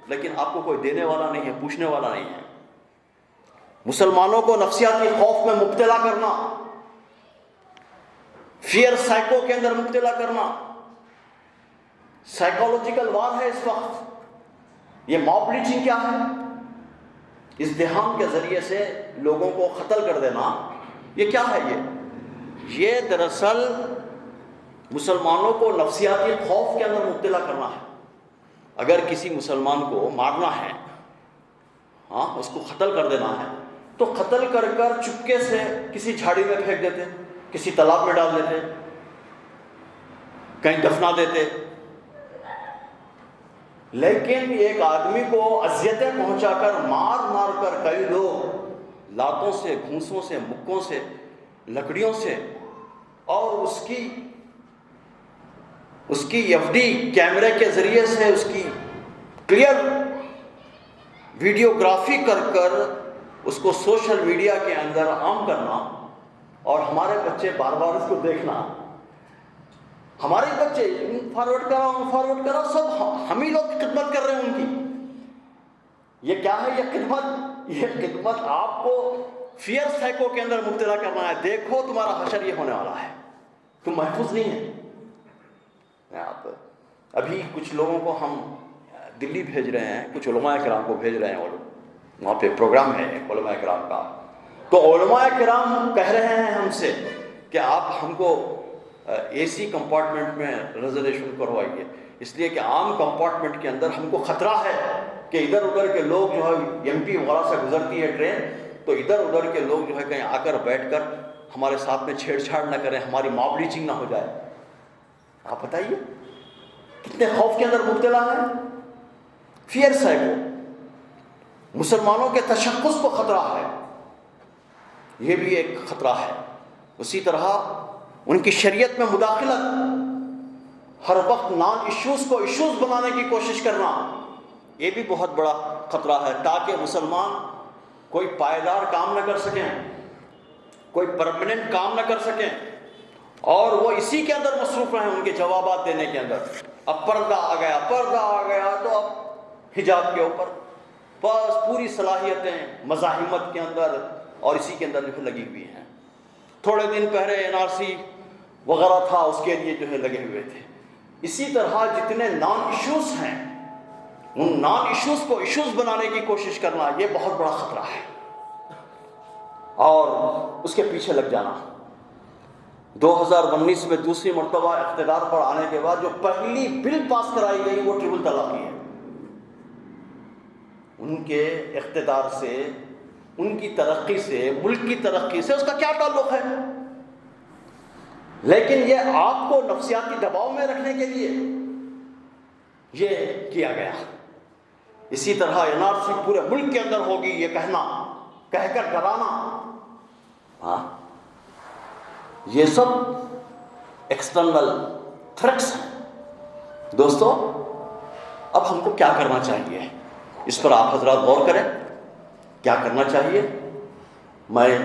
لیکن آپ کو کوئی دینے والا نہیں ہے، پوچھنے والا نہیں ہے. مسلمانوں کو نفسیاتی خوف میں مبتلا کرنا، فیئر سائیکو کے اندر مبتلا کرنا، سائیکولوجیکل وار ہے اس وقت۔ یہ ماب لیچنگ کیا ہے؟ ازدحام کے ذریعے سے لوگوں کو قتل کر دینا، یہ کیا ہے؟ یہ دراصل مسلمانوں کو نفسیاتی خوف کے اندر مبتلا کرنا ہے۔ اگر کسی مسلمان کو مارنا ہے، اس کو قتل کر دینا ہے، تو قتل کر کر چپکے سے کسی جھاڑی میں پھینک دیتے، کسی تالاب میں ڈال دیتے، کہیں دفنا دیتے۔ لیکن ایک آدمی کو اذیتیں پہنچا کر مار مار کر کئی لوگ لاتوں سے، گھونسوں سے، مکوں سے، لکڑیوں سے، اور اس کی ایف ڈی کیمرے کے ذریعے سے اس کی کلیئر ویڈیوگرافی کر کر اس کو سوشل میڈیا کے اندر عام کرنا، اور ہمارے بچے بار بار اس کو دیکھنا، ہمارے بچے فارورڈ کرا سب ہم ہی لوگ خدمت کر رہے ہیں ان کی۔ یہ کیا ہے؟ یہ خدمت آپ کو فیئر سائیکو کے اندر مبتلا کرنا ہے۔ دیکھو تمہارا حشر یہ ہونے والا ہے، تم محفوظ نہیں ہے۔ ابھی کچھ لوگوں کو ہم دلی بھیج رہے ہیں، کچھ علماء کرام کو بھیج رہے ہیں، اور وہاں پہ پروگرام ہے علماء کرام کا، تو علماء کرام کہہ رہے ہیں ہم سے کہ آپ ہم کو اے سی کمپارٹمنٹ میں ریزرویشن کروائیے، اس لیے کہ عام کمپارٹمنٹ کے اندر ہم کو خطرہ ہے کہ ادھر ادھر کے لوگ جو ہے ایم پی وغیرہ سے گزرتی ہے ٹرین، تو ادھر ادھر کے لوگ جو ہے کہیں آ کر بیٹھ کر ہمارے ساتھ میں چھیڑ چھاڑ نہ کریں، ہماری ماب لیچنگ نہ ہو جائے۔ آپ بتائیے کتنے خوف کے اندر مبتلا ہے۔ فیئر سائیکو، مسلمانوں کے تشخص کو خطرہ ہے، یہ بھی ایک خطرہ ہے۔ اسی طرح ان کی شریعت میں مداخلت، ہر وقت نان ایشوز کو ایشوز بنانے کی کوشش کرنا، یہ بھی بہت بڑا خطرہ ہے، تاکہ مسلمان کوئی پائیدار کام نہ کر سکیں، کوئی پرماننٹ کام نہ کر سکیں، اور وہ اسی کے اندر مصروف رہیں، ان کے جوابات دینے کے اندر۔ اب پردہ آ گیا تو اب حجاب کے اوپر بس پوری صلاحیتیں مزاحمت کے اندر اور اسی کے اندر جو ہے لگی ہوئی ہیں۔ تھوڑے دن پہلے NRC وغیرہ تھا، اس کے لیے جو ہے لگے ہوئے تھے۔ اسی طرح جتنے نان ایشوز ہیں، ان نان ایشوز کو ایشوز بنانے کی کوشش کرنا، یہ بہت بڑا خطرہ ہے، اور اس کے پیچھے لگ جانا۔ 2019 میں دوسری مرتبہ اقتدار پر آنے کے بعد جو پہلی بل پاس کرائی گئی وہ ٹرپل طلاق کی ہے۔ ان کے اقتدار سے، ان کی ترقی سے، ملک کی ترقی سے اس کا کیا تعلق ہے؟ لیکن یہ آپ کو نفسیاتی دباؤ میں رکھنے کے لیے یہ کیا گیا۔ اسی طرح NRC پورے ملک کے اندر ہوگی، یہ کہہ کر ڈرانا، یہ سب ایکسٹرنل تھریٹس ہیں۔ دوستو، اب ہم کو کیا کرنا چاہیے؟ اس پر آپ حضرات غور کریں، کیا کرنا چاہیے؟ میں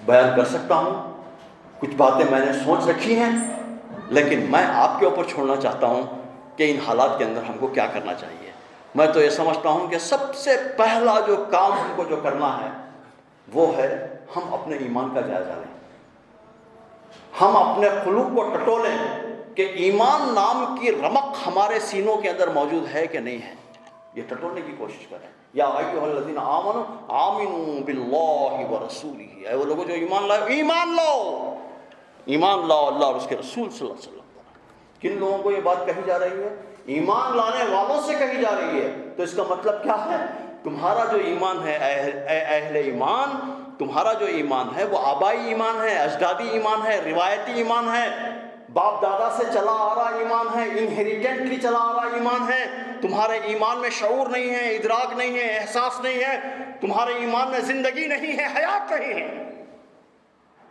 بیان کر سکتا ہوں، کچھ باتیں میں نے سوچ رکھی ہیں، لیکن میں آپ کے اوپر چھوڑنا چاہتا ہوں کہ ان حالات کے اندر ہم کو کیا کرنا چاہیے۔ میں تو یہ سمجھتا ہوں کہ سب سے پہلا جو کام ہم کو جو کرنا ہے وہ ہے ہم اپنے ایمان کا جائزہ لیں، ہم اپنے قلوب کو ٹٹولیں کہ ایمان نام کی رمق ہمارے سینوں کے اندر موجود ہے کہ نہیں ہے، یہ ٹٹولنے کی کوشش کریں۔ یا ایھا الذین آمنوا آمنوا باللہ ورسولہ، اے وہ لوگوں جو ایمان لائے، ایمان لاؤ اللہ اور اس کے رسول صلی اللہ علیہ وسلم۔ کن لوگوں کو یہ بات کہی جا رہی ہے؟ ایمان لانے والوں سے کہی جا رہی ہے۔ تو اس کا مطلب کیا ہے؟ تمہارا جو ایمان ہے اے اہل ایمان، تمہارا جو ایمان ہے وہ آبائی ایمان ہے، اجدادی ایمان ہے، روایتی ایمان ہے، باپ دادا سے چلا آ رہا ایمان ہے، انہیریٹنٹلی چلا آ رہا ایمان ہے۔ تمہارے ایمان میں شعور نہیں ہے، ادراک نہیں ہے، احساس نہیں ہے، تمہارے ایمان میں زندگی نہیں ہے، حیات نہیں ہے،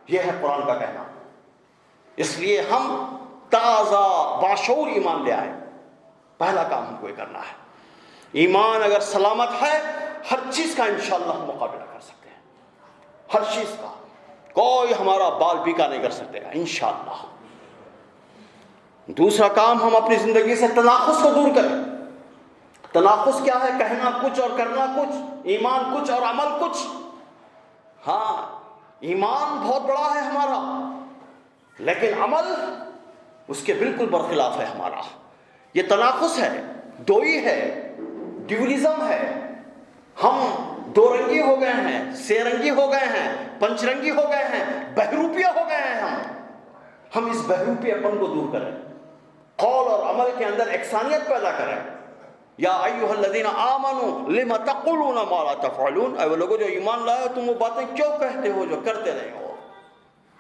یہ ہے قرآن کا کہنا۔ اس لیے ہم تازہ باشعور ایمان لے آئے، پہلا کام ہم کو یہ کرنا ہے۔ ایمان اگر سلامت ہے، ہر چیز کا انشاءاللہ ہم مقابلہ کر سکتے ہیں، ہر چیز کا، کوئی ہمارا بال بیکا نہیں کر سکتے گا انشاءاللہ۔ دوسرا کام، ہم اپنی زندگی سے تناقض کو دور کریں۔ تناقض کیا ہے؟ کہنا کچھ اور کرنا کچھ، ایمان کچھ اور عمل کچھ۔ ہاں ایمان بہت بڑا ہے ہمارا، لیکن عمل اس کے بالکل برخلاف ہے ہمارا۔ یہ تناقض ہے، دوئی ہے، ڈیولیزم ہے۔ ہم دو رنگی ہو گئے ہیں، سے رنگی ہو گئے ہیں، پنچ رنگی ہو گئے ہیں، بہروپیہ ہو گئے ہیں۔ ہم اس بہروپیہ پن کو دور کریں، قول اور عمل کے اندر یکسانیت پیدا کریں۔ یا ایھا الذین آمنوا لم تقولون ما لا تفعلون، اے وہ لوگوں جو ایمان لائے تم وہ باتیں کیوں کہتے ہو جو کرتے نہیں ہو۔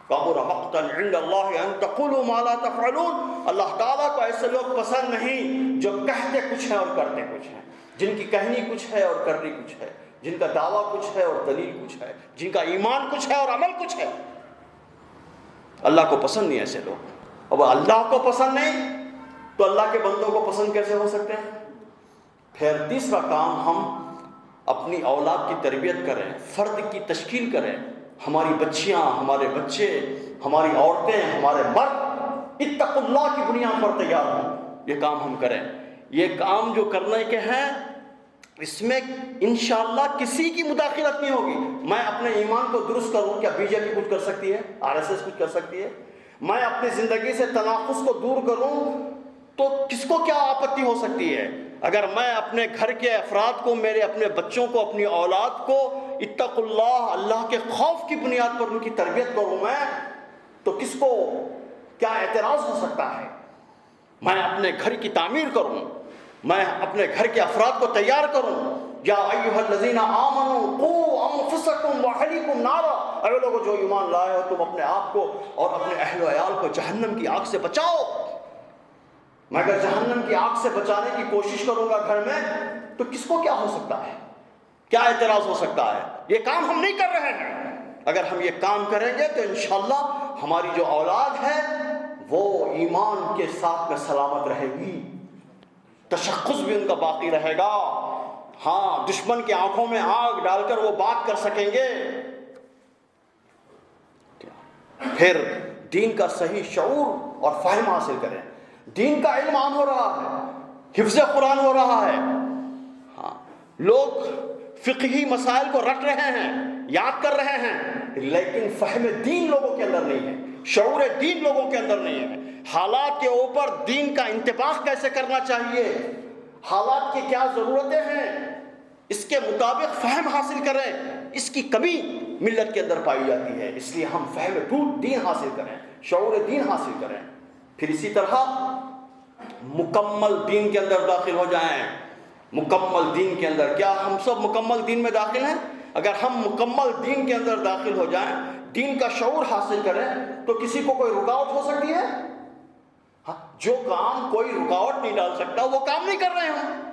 کبر مقتا عند اللہ ان تقولوا ما لا تفعلون، اللہ تعالیٰ کو ایسے لوگ پسند نہیں جو کہتے کچھ ہیں اور کرتے کچھ ہیں، جن کی کہنی کچھ ہے اور کرنی کچھ ہے، جن کا دعویٰ کچھ ہے اور دلیل کچھ ہے، جن کا ایمان کچھ ہے اور عمل کچھ ہے۔ اللہ کو پسند نہیں ایسے لوگ۔ اب اللہ کو پسند نہیں تو اللہ کے بندوں کو پسند کیسے ہو سکتے ہیں؟ پھر تیسرا کام، ہم اپنی اولاد کی تربیت کریں، فرد کی تشکیل کریں۔ ہماری بچیاں، ہمارے بچے، ہماری عورتیں، ہمارے مرد اتقوا اللہ کی بنیاد پر تیار ہوں۔ یہ کام ہم کریں۔ یہ کام جو کرنے کے ہیں اس میں انشاءاللہ کسی کی مداخلت نہیں ہوگی۔ میں اپنے ایمان کو درست کروں، کیا بی جے پی کچھ کر سکتی ہے؟ RSS کچھ کر سکتی ہے؟ میں اپنی زندگی سے تناقض کو دور کروں تو کس کو کیا آپتی ہو سکتی ہے؟ اگر میں اپنے گھر کے افراد کو، میرے اپنے بچوں کو، اپنی اولاد کو اتقوا اللہ، اللہ کے خوف کی بنیاد پر ان کی تربیت کروں میں، تو کس کو کیا اعتراض ہو سکتا ہے؟ میں اپنے گھر کی تعمیر کروں، میں اپنے گھر کے افراد کو تیار کروں۔ یا ایھا الذین آمنوا قوا انفسکم واہلیکم نارا، اے لوگوں جو ایمان لائے ہو تم اپنے آپ کو اور اپنے اہل و عیال کو جہنم کی آگ سے بچاؤ۔ میں اگر جہنم کی آگ سے بچانے کی کوشش کروں گا گھر میں تو کس کو کیا ہو سکتا ہے؟ کیا اعتراض ہو سکتا ہے؟ یہ کام ہم نہیں کر رہے ہیں۔ اگر ہم یہ کام کریں گے تو انشاءاللہ ہماری جو اولاد ہے وہ ایمان کے ساتھ میں سلامت رہے گی، تشخص بھی ان کا باقی رہے گا۔ ہاں دشمن کی آنکھوں میں آگ ڈال کر وہ بات کر سکیں گے۔ پھر دین کا صحیح شعور اور فہم حاصل کریں۔ دین کا علم عام ہو رہا ہے، حفظ قرآن ہو رہا ہے۔ ہاں لوگ فقہی مسائل کو رٹ رہے ہیں، یاد کر رہے ہیں، لیکن فہم دین لوگوں کے اندر نہیں ہے، شعور دین لوگوں کے اندر نہیں ہے۔ حالات کے اوپر دین کا انطباق کیسے کرنا چاہیے، حالات کی کیا ضرورتیں ہیں، اس کے مطابق فہم حاصل کریں، اس کی کمی ملت کے اندر پائی جاتی ہے۔ اس لیے ہم فہم دین حاصل کریں، شعور دین حاصل کریں، پھر اسی طرح مکمل دین کے اندر داخل ہو جائیں۔ مکمل دین کے اندر، کیا ہم سب مکمل دین میں داخل ہیں؟ اگر ہم مکمل دین کے اندر داخل ہو جائیں، دین کا شعور حاصل کریں، تو کسی کو کوئی رکاوٹ ہو سکتی ہے؟ ہاں جو کام کوئی رکاوٹ نہیں ڈال سکتا وہ کام نہیں کر رہے ہم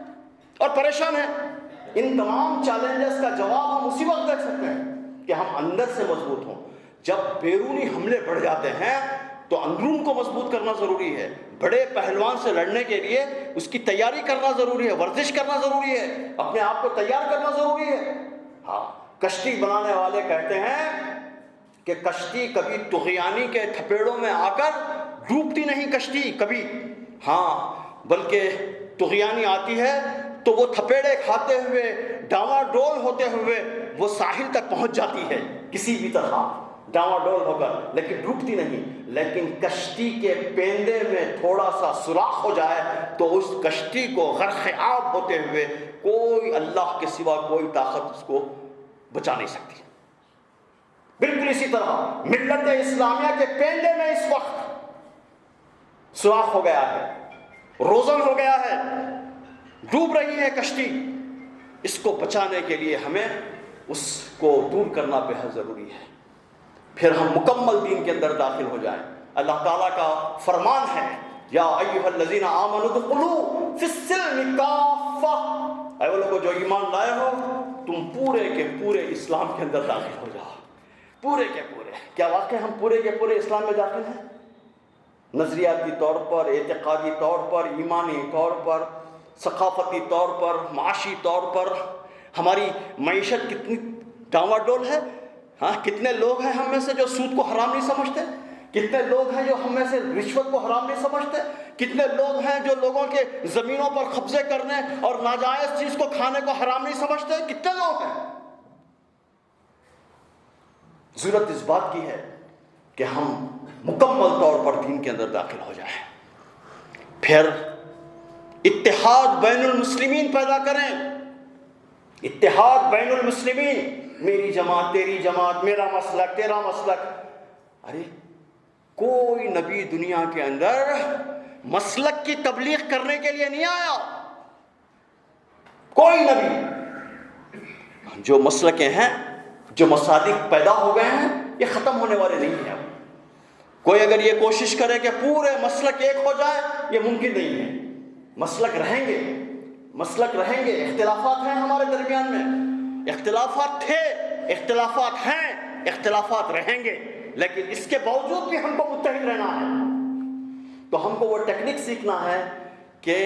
اور پریشان ہیں۔ ان تمام چیلنجز کا جواب ہم اسی وقت دے سکتے ہیں کہ ہم اندر سے مضبوط ہوں۔ جب بیرونی حملے بڑھ جاتے ہیں تو اندرون کو مضبوط کرنا ضروری ہے۔ بڑے پہلوان سے لڑنے کے لیے اس کی تیاری کرنا ضروری ہے، ورزش کرنا ضروری ہے، اپنے آپ کو تیار کرنا ضروری ہے۔ ہاں کشتی بنانے والے کہتے ہیں کہ کشتی کبھی طغیانی کے تھپیڑوں میں آ کر ڈوبتی نہیں کشتی کبھی، ہاں بلکہ طغیانی آتی ہے تو وہ تھپیڑے کھاتے ہوئے، ڈاواں ڈول ہوتے ہوئے وہ ساحل تک پہنچ جاتی ہے کسی بھی طرح ڈاواں ڈول ہو کر، لیکن ڈوبتی نہیں۔ لیکن کشتی کے پیندے میں تھوڑا سا سوراخ ہو جائے تو اس کشتی کو غرق آب ہوتے ہوئے کوئی اللہ کے سوا کوئی طاقت اس کو بچا نہیں سکتی۔ بالکل اسی طرح ملت اسلامیہ کے پیندے میں اس وقت سوراخ ہو گیا ہے، روزن ہو گیا ہے، ڈوب رہی ہے کشتی۔ اس کو بچانے کے لیے ہمیں اس کو دور کرنا بے حد ضروری ہے۔ پھر ہم مکمل دین کے اندر داخل ہو جائیں۔ اللہ تعالیٰ کا فرمان ہے یا ایھا الذین آمنوا ادخلوا فی السلم کافہ، اے وہ لوگوں جو ایمان لائے ہو تم پورے کے پورے اسلام کے اندر داخل ہو جاؤ، پورے کے پورے۔ کیا واقعی ہم پورے کے پورے اسلام میں داخل ہیں؟ نظریاتی طور پر، اعتقادی طور پر، ایمانی طور پر، ثقافتی طور پر، معاشی طور پر ہماری معیشت کتنی ڈاواں ڈول ہے؟ ہاں کتنے لوگ ہیں ہم میں سے جو سود کو حرام نہیں سمجھتے؟ کتنے لوگ ہیں جو ہم میں سے رشوت کو حرام نہیں سمجھتے؟ کتنے لوگ ہیں جو لوگوں کے زمینوں پر قبضے کرنے اور ناجائز چیز کو کھانے کو حرام نہیں سمجھتے؟ کتنے لوگ ہیں؟ ضرورت اس بات کی ہے کہ ہم مکمل طور پر دین کے اندر داخل ہو جائیں، پھر اتحاد بین المسلمین پیدا کریں، اتحاد بین المسلمین، میری جماعت تیری جماعت، میرا مسلک تیرا مسلک۔ ارے کوئی نبی دنیا کے اندر مسلک کی تبلیغ کرنے کے لیے نہیں آیا، کوئی نبی۔ جو مسلکیں ہیں، جو مسالک پیدا ہو گئے ہیں، یہ ختم ہونے والے نہیں ہیں۔ کوئی اگر یہ کوشش کرے کہ پورے مسلک ایک ہو جائے، یہ ممکن نہیں ہے۔ مسلک رہیں گے، مسلک رہیں گے، اختلافات ہیں ہمارے درمیان میں، اختلافات تھے، اختلافات ہیں، اختلافات رہیں گے، لیکن اس کے باوجود بھی ہم کو متحد رہنا ہے۔ تو ہم کو وہ ٹیکنیک سیکھنا ہے کہ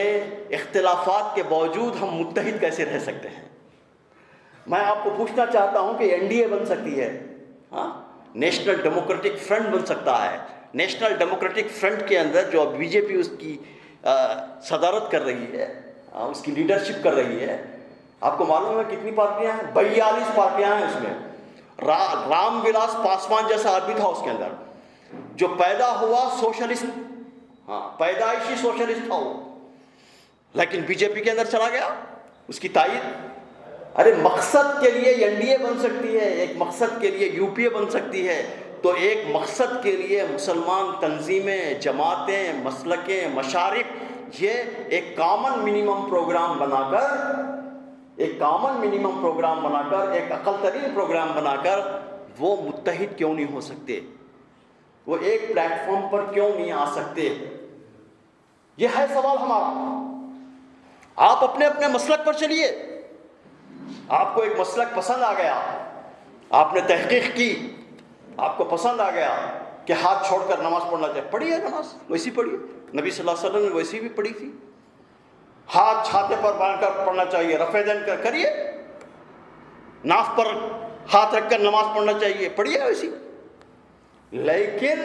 اختلافات کے باوجود ہم متحد کیسے رہ سکتے ہیں۔ میں آپ کو پوچھنا چاہتا ہوں کہ این ڈی اے بن سکتی ہے، ہاں، نیشنل ڈیموکریٹک فرنٹ بن سکتا ہے۔ نیشنل ڈیموکریٹک فرنٹ کے اندر جو بی جے پی اس کی صدارت کر رہی ہے، اس کی لیڈرشپ کر رہی ہے، آپ کو معلوم ہے کتنی پارٹیاں ہیں؟ 42 پارٹیاں ہیں اس میں۔ رام ولاس پاسوان جیسا آدمی تھا اس کے اندر، جو پیدا ہوا سوشلسٹ، ہاں پیدائشی سوشلسٹ تھا وہ، لیکن بی جے پی کے اندر چلا گیا، اس کی تائید۔ ارے مقصد کے لیے این ڈی اے بن سکتی ہے، ایک مقصد کے لیے یو پی اے بن سکتی ہے، تو ایک مقصد کے لیے مسلمان تنظیمیں، جماعتیں، مسلکیں، مشارق، یہ ایک کامن منیمم پروگرام بنا کر، ایک کامن منیمم پروگرام بنا کر، ایک اقل ترین پروگرام بنا کر وہ متحد کیوں نہیں ہو سکتے؟ وہ ایک پلیٹ فارم پر کیوں نہیں آ سکتے؟ یہ ہے سوال ہمارا۔ آپ اپنے اپنے مسلک پر چلیے۔ آپ کو ایک مسلک پسند آ گیا، آپ نے تحقیق کی، آپ کو پسند آ گیا کہ ہاتھ چھوڑ کر نماز پڑھنا چاہیے، پڑھیے نماز، ویسی پڑھیے، نبی صلی اللہ علیہ وسلم نے ویسی بھی پڑھی تھی۔ ہاتھ چھاتے پر باندھ کر پڑھنا چاہیے، رفع دین کر کریے، ناف پر ہاتھ رکھ کر نماز پڑھنا چاہیے، پڑھیے ویسی۔ لیکن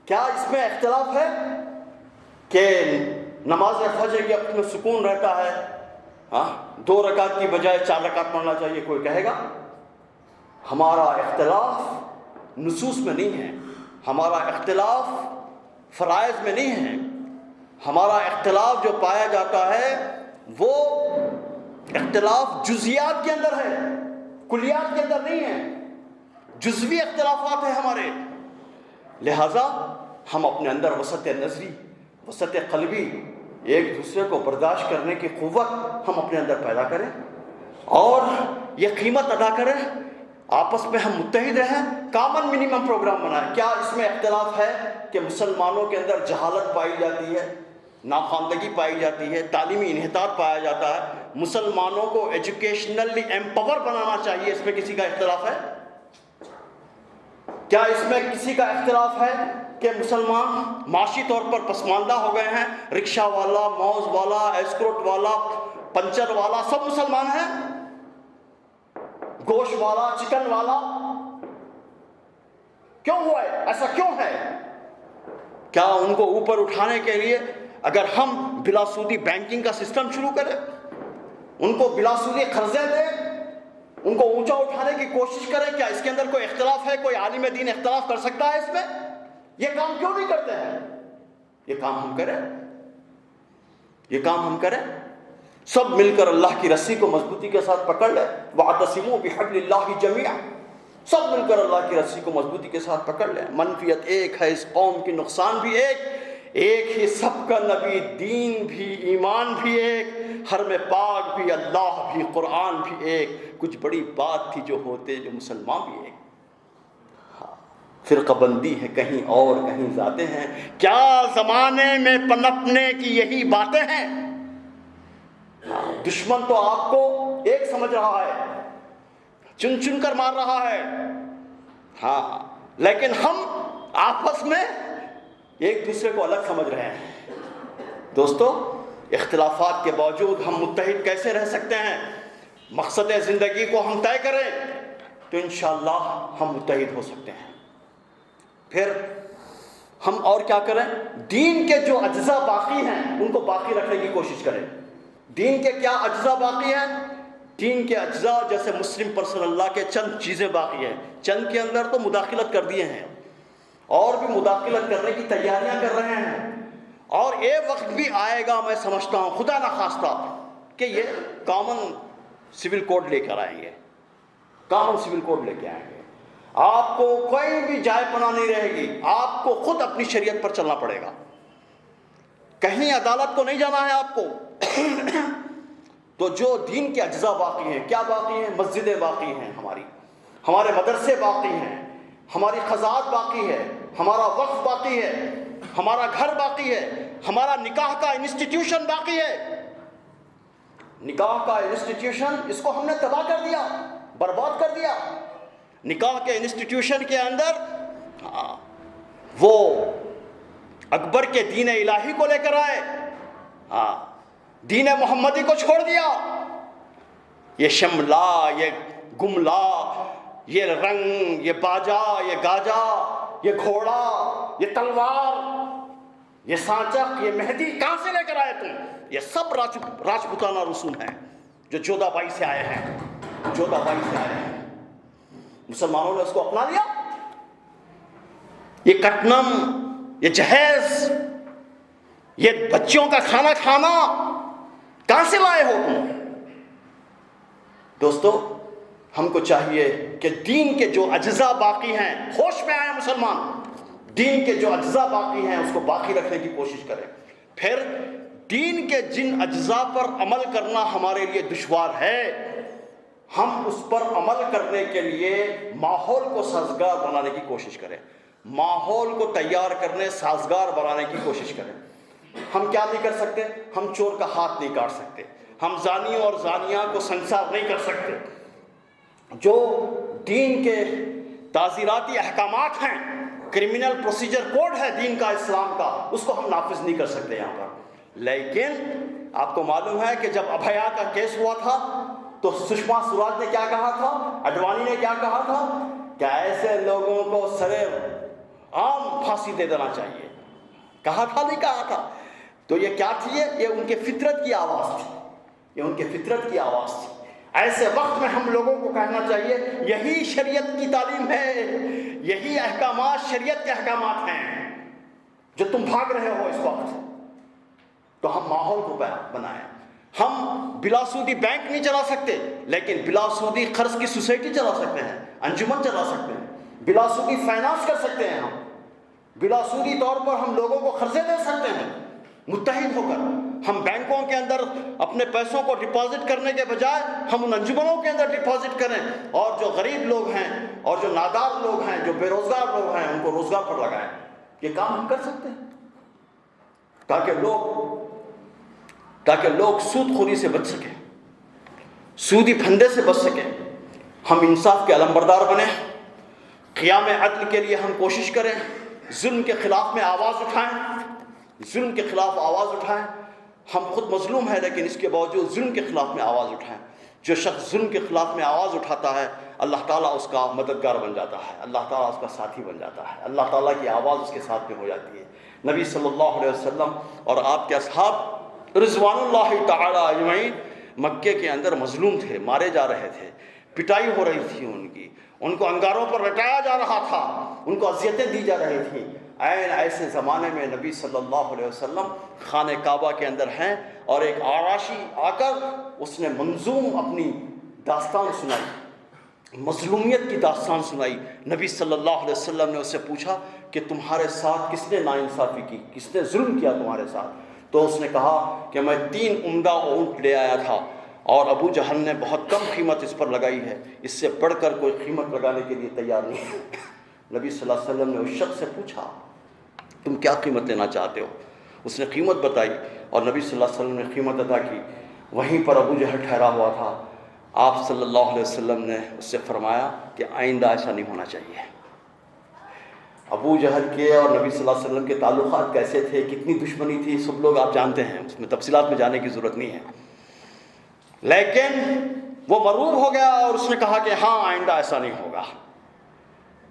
کیا اس میں اختلاف ہے کہ نماز فجر کے وقت میں سکون رہتا ہے، ہاں 2 رکعت کی بجائے 4 رکعت پڑھنا چاہیے؟ کوئی کہے گا؟ ہمارا اختلاف نصوص میں نہیں ہے، ہمارا اختلاف فرائض میں نہیں ہے، ہمارا اختلاف جو پایا جاتا ہے وہ اختلاف جزیات کے اندر ہے، کلیات کے اندر نہیں ہے، جزوی اختلافات ہیں ہمارے۔ لہذا ہم اپنے اندر وسط نظری، وسط قلبی، ایک دوسرے کو برداشت کرنے کی قوت ہم اپنے اندر پیدا کریں اور یہ قیمت ادا کریں، آپس میں ہم متحد رہیں، کامن منیمم پروگرام بنائیں۔ کیا اس میں اختلاف ہے کہ مسلمانوں کے اندر جہالت پائی جاتی ہے، ناخواندگی پائی جاتی ہے، تعلیمی انحطاط پایا جاتا ہے، مسلمانوں کو ایجوکیشنلی ایمپاور بنانا چاہیے، اس میں کسی کا اختلاف ہے؟ کیا اس میں کسی کا اختلاف ہے کہ مسلمان معاشی طور پر پسماندہ ہو گئے ہیں، رکشہ والا، موز والا، ایسکروٹ والا، پنچر والا، سب مسلمان ہیں، گوشت والا، چکن والا؟ کیوں ہوا ہے ایسا؟ کیوں ہے؟ کیا ان کو اوپر اٹھانے کے لیے اگر ہم بلا سودی بینکنگ کا سسٹم شروع کریں، ان کو بلا سودی قرضے دیں، ان کو اونچا اٹھانے کی کوشش کریں، کیا اس کے اندر کوئی اختلاف ہے؟ کوئی عالم دین اختلاف کر سکتا ہے اس میں؟ یہ کام کیوں نہیں کرتے ہیں؟ یہ کام ہم کریں، یہ کام ہم کریں، سب مل کر اللہ کی رسی کو مضبوطی کے ساتھ پکڑ لیں۔ وَاعْتَصِمُوا بِحَبْلِ اللَّهِ جَمِيعًا، سب مل کر اللہ کی رسی کو مضبوطی کے ساتھ پکڑ لیں۔ منفیت ایک ہے اس قوم کی، نقصان بھی ایک ہی سب کا نبی، دین بھی، ایمان بھی ایک، حرم پاک بھی، اللہ بھی، قرآن بھی ایک۔ کچھ بڑی بات تھی جو ہوتے جو مسلمان بھی ایک۔ فرقہ بندی ہے کہیں اور کہیں ذاتیں ہیں، کیا زمانے میں پنپنے کی یہی باتیں ہیں؟ دشمن تو آپ کو ایک سمجھ رہا ہے، چن چن کر مار رہا ہے، ہاں، لیکن ہم آپس میں ایک دوسرے کو الگ سمجھ رہے ہیں۔ دوستو، اختلافات کے باوجود ہم متحد کیسے رہ سکتے ہیں؟ مقصد زندگی کو ہم طے کریں تو انشاءاللہ ہم متحد ہو سکتے ہیں۔ پھر ہم اور کیا کریں؟ دین کے جو اجزاء باقی ہیں ان کو باقی رکھنے کی کوشش کریں۔ دین کے کیا اجزاء باقی ہیں؟ دین کے اجزاء جیسے مسلم پرسنل اللہ کے چند چیزیں باقی ہیں، چند کے اندر تو مداخلت کر دیے ہیں، اور بھی مداخلت کرنے کی تیاریاں کر رہے ہیں، اور ایک وقت بھی آئے گا میں سمجھتا ہوں خدا نخواستہ کہ یہ کامن سول کوڈ لے کر آئیں گے، کامن سول کوڈ لے کے آئیں گے۔ آپ کو کوئی بھی جائے پناہ نہیں رہے گی، آپ کو خود اپنی شریعت پر چلنا پڑے گا، کہیں عدالت کو نہیں جانا ہے آپ کو۔ تو جو دین کے اجزاء باقی ہیں، کیا باقی ہیں؟ مسجدیں باقی ہیں، ہمارے مدرسے باقی ہیں، ہماری قضاءت باقی ہے، ہمارا وقف باقی ہے، ہمارا گھر باقی ہے، ہمارا نکاح کا انسٹیٹیوشن باقی ہے۔ نکاح کا انسٹیٹیوشن اس کو ہم نے تباہ کر دیا، برباد کر دیا۔ نکاح کے انسٹیٹیوشن کے اندر وہ اکبر کے دین الہی کو لے کر آئے، دین محمدی کو چھوڑ دیا۔ یہ شملا، یہ گملا، یہ رنگ، یہ باجا، یہ گاجا، یہ گھوڑا، یہ تلوار، یہ سانچک، یہ مہدی کہاں سے لے کر آئے تم؟ یہ سب راجپوتانہ رسوم ہیں جو جودھا بائی سے آئے ہیں، جودھا بائی سے آئے ہیں۔ مسلمانوں نے اس کو اپنا لیا۔ یہ کٹنم، یہ جہیز، یہ بچوں کا کھانا کھانا کہاں سے لائے ہو تم؟ دوستو، ہم کو چاہیے کہ دین کے جو اجزاء باقی ہیں، ہوش میں آئے مسلمان، دین کے جو اجزاء باقی ہیں اس کو باقی رکھنے کی کوشش کریں۔ پھر دین کے جن اجزاء پر عمل کرنا ہمارے لیے دشوار ہے، ہم اس پر عمل کرنے کے لیے ماحول کو سازگار بنانے کی کوشش کریں، ماحول کو تیار کرنے، سازگار بنانے کی کوشش کریں۔ ہم کیا نہیں کر سکتے؟ ہم چور کا ہاتھ نہیں کاٹ سکتے، ہم زانیوں اور زانیہ کو سنسار نہیں کر سکتے۔ جو دین کے تعزیراتی احکامات ہیں، کرمنل پروسیجر کوڈ ہے دین کا، اسلام کا، اس کو ہم نافذ نہیں کر سکتے یہاں پر۔ لیکن آپ کو معلوم ہے کہ جب ابھیا کا کیس ہوا تھا تو سشما سوراج نے کیا کہا تھا، اڈوانی نے کیا کہا تھا کہ ایسے لوگوں کو سرے عام پھانسی دے دینا چاہیے، کہا تھا نہیں کہا تھا؟ تو یہ کیا تھی؟ یہ ان کے فطرت کی آواز تھی، یہ ان کے فطرت کی آواز تھی۔ ایسے وقت میں ہم لوگوں کو کہنا چاہیے یہی شریعت کی تعلیم ہے، یہی احکامات شریعت کے احکامات ہیں جو تم بھاگ رہے ہو اس وقت۔ تو ہم ماحول کو بنائیں۔ ہم بلا سودی بینک نہیں چلا سکتے، لیکن بلا سودی قرض کی سوسائٹی چلا سکتے ہیں، انجمن چلا سکتے ہیں، بلا سودی فائنانس کر سکتے ہیں، ہم بلا سودی طور پر ہم لوگوں کو قرضے دے سکتے ہیں متحد ہو کر۔ ہم بینکوں کے اندر اپنے پیسوں کو ڈپازٹ کرنے کے بجائے ہم ان انجمنوں کے اندر ڈپازٹ کریں، اور جو غریب لوگ ہیں اور جو نادار لوگ ہیں، جو بے روزگار لوگ ہیں، ان کو روزگار پر لگائیں۔ یہ کام ہم کر سکتے ہیں تاکہ لوگ سود خوری سے بچ سکیں، سودی پھندے سے بچ سکیں۔ ہم انصاف کے علمبردار بنیں، قیام عدل کے لیے ہم کوشش کریں، ظلم کے خلاف میں آواز اٹھائیں، ظلم کے خلاف آواز اٹھائیں۔ ہم خود مظلوم ہیں لیکن اس کے باوجود ظلم کے خلاف میں آواز اٹھائیں۔ جو شخص ظلم کے خلاف میں آواز اٹھاتا ہے، اللہ تعالیٰ اس کا مددگار بن جاتا ہے، اللہ تعالیٰ اس کا ساتھی بن جاتا ہے، اللہ تعالیٰ کی آواز اس کے ساتھ میں ہو جاتی ہے۔ نبی صلی اللہ علیہ وسلم اور آپ کے اصحاب رضوان اللہ تعالیٰ اجمعین مکے کے اندر مظلوم تھے، مارے جا رہے تھے، پٹائی ہو رہی تھی ان کو انگاروں پر لٹایا جا رہا تھا، ان کو اذیتیں دی جا رہی تھیں۔ ایسے زمانے میں نبی صلی اللہ علیہ وسلم خانہ کعبہ کے اندر ہیں، اور ایک آراشی آ کر اس نے منظوم اپنی داستان سنائی، مظلومیت کی داستان سنائی۔ نبی صلی اللہ علیہ وسلم نے اس سے پوچھا کہ تمہارے ساتھ کس نے ناانصافی کی، کس نے ظلم کیا تمہارے ساتھ؟ تو اس نے کہا کہ میں 3 عمدہ اونٹ لے آیا تھا، اور ابو جہل نے بہت کم قیمت اس پر لگائی ہے، اس سے بڑھ کر کوئی قیمت لگانے کے لیے تیار نہیں ہے۔ نبی صلی اللہ علیہ وسلم نے اس شخص سے پوچھا تم کیا قیمت لینا چاہتے ہو؟ اس نے قیمت بتائی، اور نبی صلی اللہ علیہ وسلم نے قیمت ادا کی۔ وہیں پر ابو جہل ٹھہرا ہوا تھا۔ آپ صلی اللہ علیہ وسلم نے اس سے فرمایا کہ آئندہ ایسا نہیں ہونا چاہیے۔ ابو جہل کے اور نبی صلی اللہ علیہ وسلم کے تعلقات کیسے تھے، کتنی دشمنی تھی، سب لوگ آپ جانتے ہیں، اس میں تفصیلات میں جانے کی ضرورت نہیں ہے۔ لیکن وہ مغرور ہو گیا اور اس نے کہا کہ ہاں آئندہ ایسا نہیں ہوگا،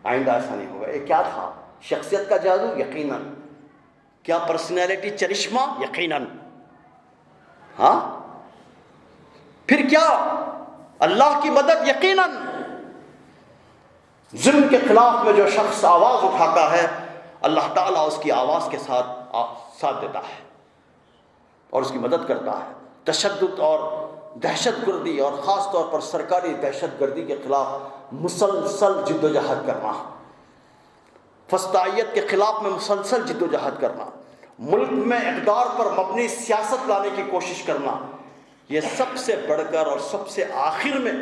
آئندہ ایسا نہیں ہوگا۔ یہ کیا تھا؟ شخصیت کا جادو یقیناً. کیا پرسنالٹی چرشمہ یقیناً. ہاں پھر کیا اللہ کی مدد یقیناً. ظلم کے خلاف میں جو شخص آواز اٹھاتا ہے اللہ تعالیٰ اس کی آواز کے ساتھ دیتا ہے اور اس کی مدد کرتا ہے. تشدد اور دہشت گردی اور خاص طور پر سرکاری دہشت گردی کے خلاف مسلسل جد و جہد کرنا، فسطائیت کے خلاف میں مسلسل جد و جہد کرنا، ملک میں اقدار پر مبنی سیاست لانے کی کوشش کرنا، یہ سب سے بڑھ کر اور سب سے آخر میں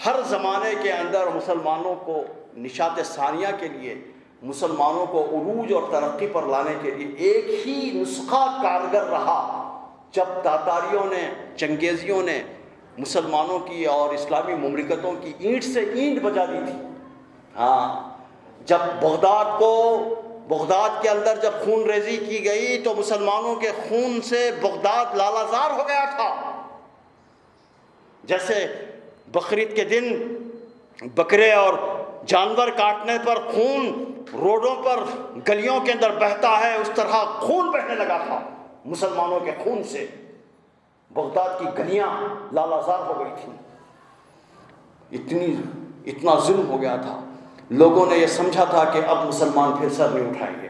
ہر زمانے کے اندر مسلمانوں کو نشاط ثانیہ کے لیے، مسلمانوں کو عروج اور ترقی پر لانے کے لیے ایک ہی نسخہ کارگر رہا. جب تاتاریوں نے، چنگیزیوں نے مسلمانوں کی اور اسلامی مملکتوں کی اینٹ سے اینٹ بجا دی تھی. ہاں جب بغداد کے اندر جب خون ریزی کی گئی تو مسلمانوں کے خون سے بغداد لالازار ہو گیا تھا. جیسے بقرعید کے دن بکرے اور جانور کاٹنے پر خون روڈوں پر گلیوں کے اندر بہتا ہے، اس طرح خون بہنے لگا تھا مسلمانوں کے خون سے. بغداد کی گلیاں لالازار ہو گئی تھیں. اتنا ظلم ہو گیا تھا. لوگوں نے یہ سمجھا تھا کہ اب مسلمان پھر سر نہیں اٹھائیں گے،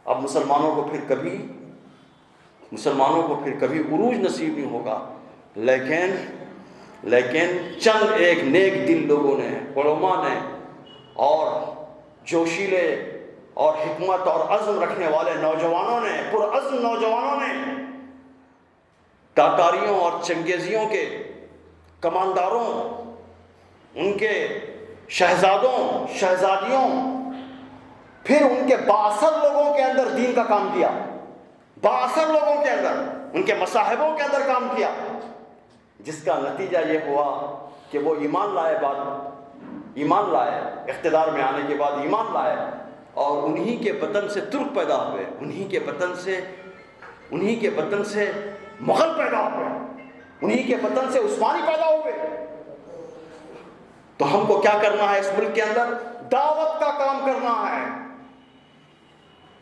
اب مسلمانوں کو پھر کبھی عروج نصیب نہیں ہوگا. لیکن چند ایک نیک دل لوگوں نے، علماء نے اور جوشیلے اور حکمت اور عزم رکھنے والے نوجوانوں نے، پرعزم نوجوانوں نے، تاتاریوں اور چنگیزیوں کے کمانداروں، ان کے شہزادیوں، پھر ان کے بااثر لوگوں کے اندر دین کا کام کیا، بااثر لوگوں کے اندر، ان کے مصاحبوں کے اندر کام کیا، جس کا نتیجہ یہ ہوا کہ وہ ایمان لائے، اقتدار میں آنے کے بعد ایمان لائے، اور انہی کے بطن سے ترک پیدا ہوئے، انہی کے بطن سے مغل پیدا ہوئے، انہی کے بطن سے عثمانی پیدا ہوئے. تو ہم کو کیا کرنا ہے اس ملک کے اندر؟ دعوت کا کام کرنا ہے،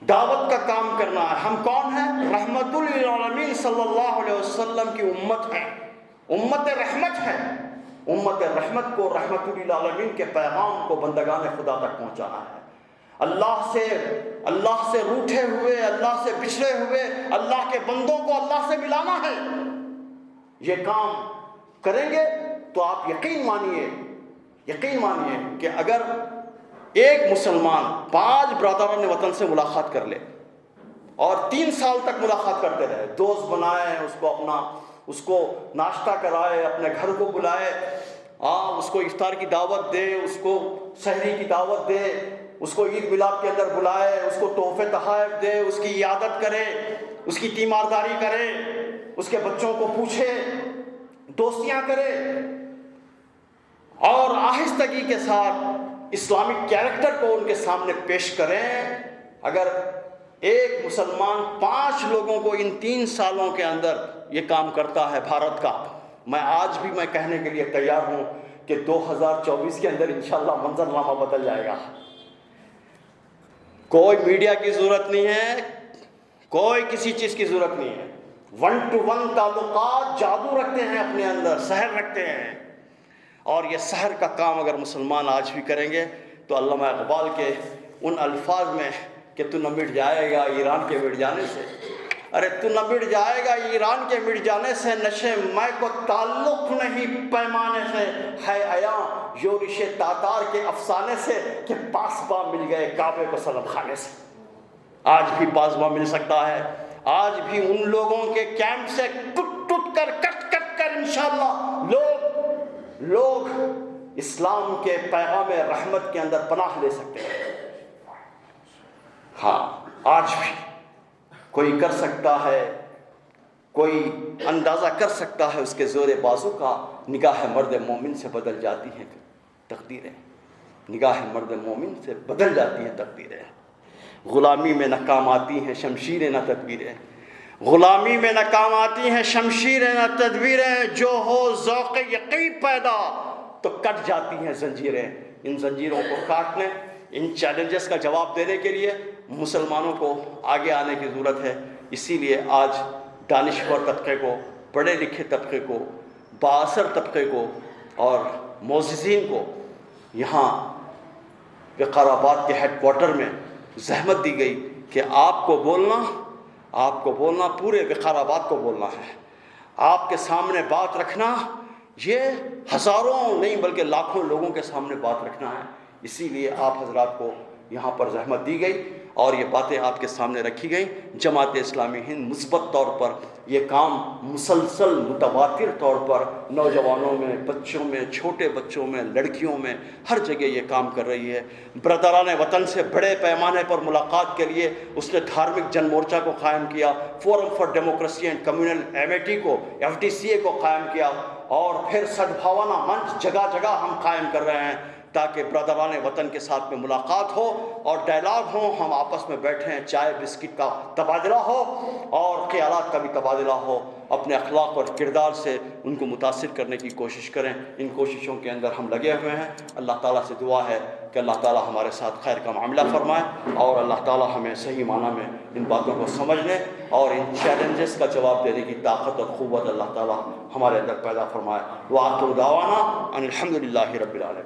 دعوت کا کام کرنا ہے. ہم کون ہیں؟ رحمت للعالمین صلی اللہ علیہ وسلم کی امت ہے، امت رحمت ہے. امت رحمت کو، رحمت للعالمین کے پیغام کو بندگان خدا تک پہنچانا ہے. اللہ سے روٹھے ہوئے، اللہ سے بچھڑے ہوئے اللہ کے بندوں کو اللہ سے ملانا ہے. یہ کام کریں گے تو آپ یقین مانیے کہ اگر ایک مسلمان 5 برادران وطن سے ملاقات کر لے اور 3 سال تک ملاقات کرتے رہے، دوست بنائے، اس کو ناشتہ کرائے، اپنے گھر کو بلائے، اس کو افطار کی دعوت دے، اس کو سحری کی دعوت دے، اس کو عید میلاد کے اندر بلائے، اس کو تحفے تحائف دے، اس کی عیادت کرے، اس کی تیمارداری کرے، اس کے بچوں کو پوچھے، دوستیاں کرے، اور آہستگی کے ساتھ اسلامک کیریکٹر کو ان کے سامنے پیش کریں. اگر ایک مسلمان 5 لوگوں کو ان 3 سالوں کے اندر یہ کام کرتا ہے بھارت کا، آج بھی میں کہنے کے لیے تیار ہوں کہ 2024 کے اندر انشاءاللہ منظرنامہ بدل جائے گا. کوئی میڈیا کی ضرورت نہیں ہے، کوئی کسی چیز کی ضرورت نہیں ہے. 1 to 1 تعلقات جادو رکھتے ہیں اپنے اندر، سحر رکھتے ہیں. اور یہ سحر کا کام اگر مسلمان آج بھی کریں گے تو علامہ اقبال کے ان الفاظ میں کہ تو نہ مٹ جائے گا ایران کے مٹ جانے سے، تو نہ مٹ جائے گا ایران کے مٹ جانے سے، نشے میں کو تعلق نہیں پیمانے سے، ہے عیاں یورش تاتار کے افسانے سے کہ پاسباں مل گئے کعبے کو سلم خانے سے. آج بھی پاسباں مل سکتا ہے، آج بھی ان لوگوں کے کیمپ سے کٹ کر انشاءاللہ لوگ اسلام کے پیغام رحمت کے اندر پناہ لے سکتے ہیں. ہاں آج بھی کوئی کر سکتا ہے، کوئی اندازہ کر سکتا ہے اس کے زور بازو کا. نگاہ مرد مومن سے بدل جاتی ہیں تقدیریں، نگاہ مرد مومن سے بدل جاتی ہیں تقدیریں. غلامی میں نہ کام آتی ہیں شمشیریں نہ تدبیریں، غلامی میں نہ کام آتی ہیں شمشیریں نہ تدبیریں، جو ہو ذوق یقین پیدا تو کٹ جاتی ہیں زنجیریں. ان زنجیروں کو کاٹنے ان چیلنجز کا جواب دینے کے لیے مسلمانوں کو آگے آنے کی ضرورت ہے۔ اسی لیے آج دانشور طبقے کو، پڑھے لکھے طبقے کو، بااثر طبقے کو اور معززین کو یہاں وقار آباد کے ہیڈ کوارٹر میں زحمت دی گئی کہ آپ کو بولنا پورے وقار آباد کو بولنا ہے، آپ کے سامنے بات رکھنا، یہ ہزاروں نہیں بلکہ لاکھوں لوگوں کے سامنے بات رکھنا ہے۔ اسی لیے آپ حضرات کو یہاں پر زحمت دی گئی اور یہ باتیں آپ کے سامنے رکھی گئیں۔ جماعت اسلامی ہند مثبت طور پر یہ کام مسلسل متواتر طور پر نوجوانوں میں، بچوں میں، چھوٹے بچوں میں، لڑکیوں میں، ہر جگہ یہ کام کر رہی ہے۔ برادران وطن سے بڑے پیمانے پر ملاقات کے لیے اس نے دھارمک جن مورچہ کو قائم کیا، forum for democracy and communal amity کو، FDCA کو قائم کیا، اور پھر سدبھاونا منچ جگہ جگہ ہم قائم کر رہے ہیں تاکہ برادران وطن کے ساتھ میں ملاقات ہو اور ڈائلاگ ہو، ہم آپس میں بیٹھیں، چائے بسکٹ کا تبادلہ ہو اور خیالات کا بھی تبادلہ ہو، اپنے اخلاق اور کردار سے ان کو متاثر کرنے کی کوشش کریں۔ ان کوششوں کے اندر ہم لگے ہوئے ہیں۔ اللہ تعالیٰ سے دعا ہے کہ اللہ تعالیٰ ہمارے ساتھ خیر کا معاملہ فرمائے اور اللہ تعالیٰ ہمیں صحیح معنی میں ان باتوں کو سمجھنے اور ان چیلنجز کا جواب دینے کی طاقت اور قوت اللہ تعالیٰ ہمارے اندر پیدا فرمائے۔ وآخر دعوانا ان الحمد للہ رب العالمین۔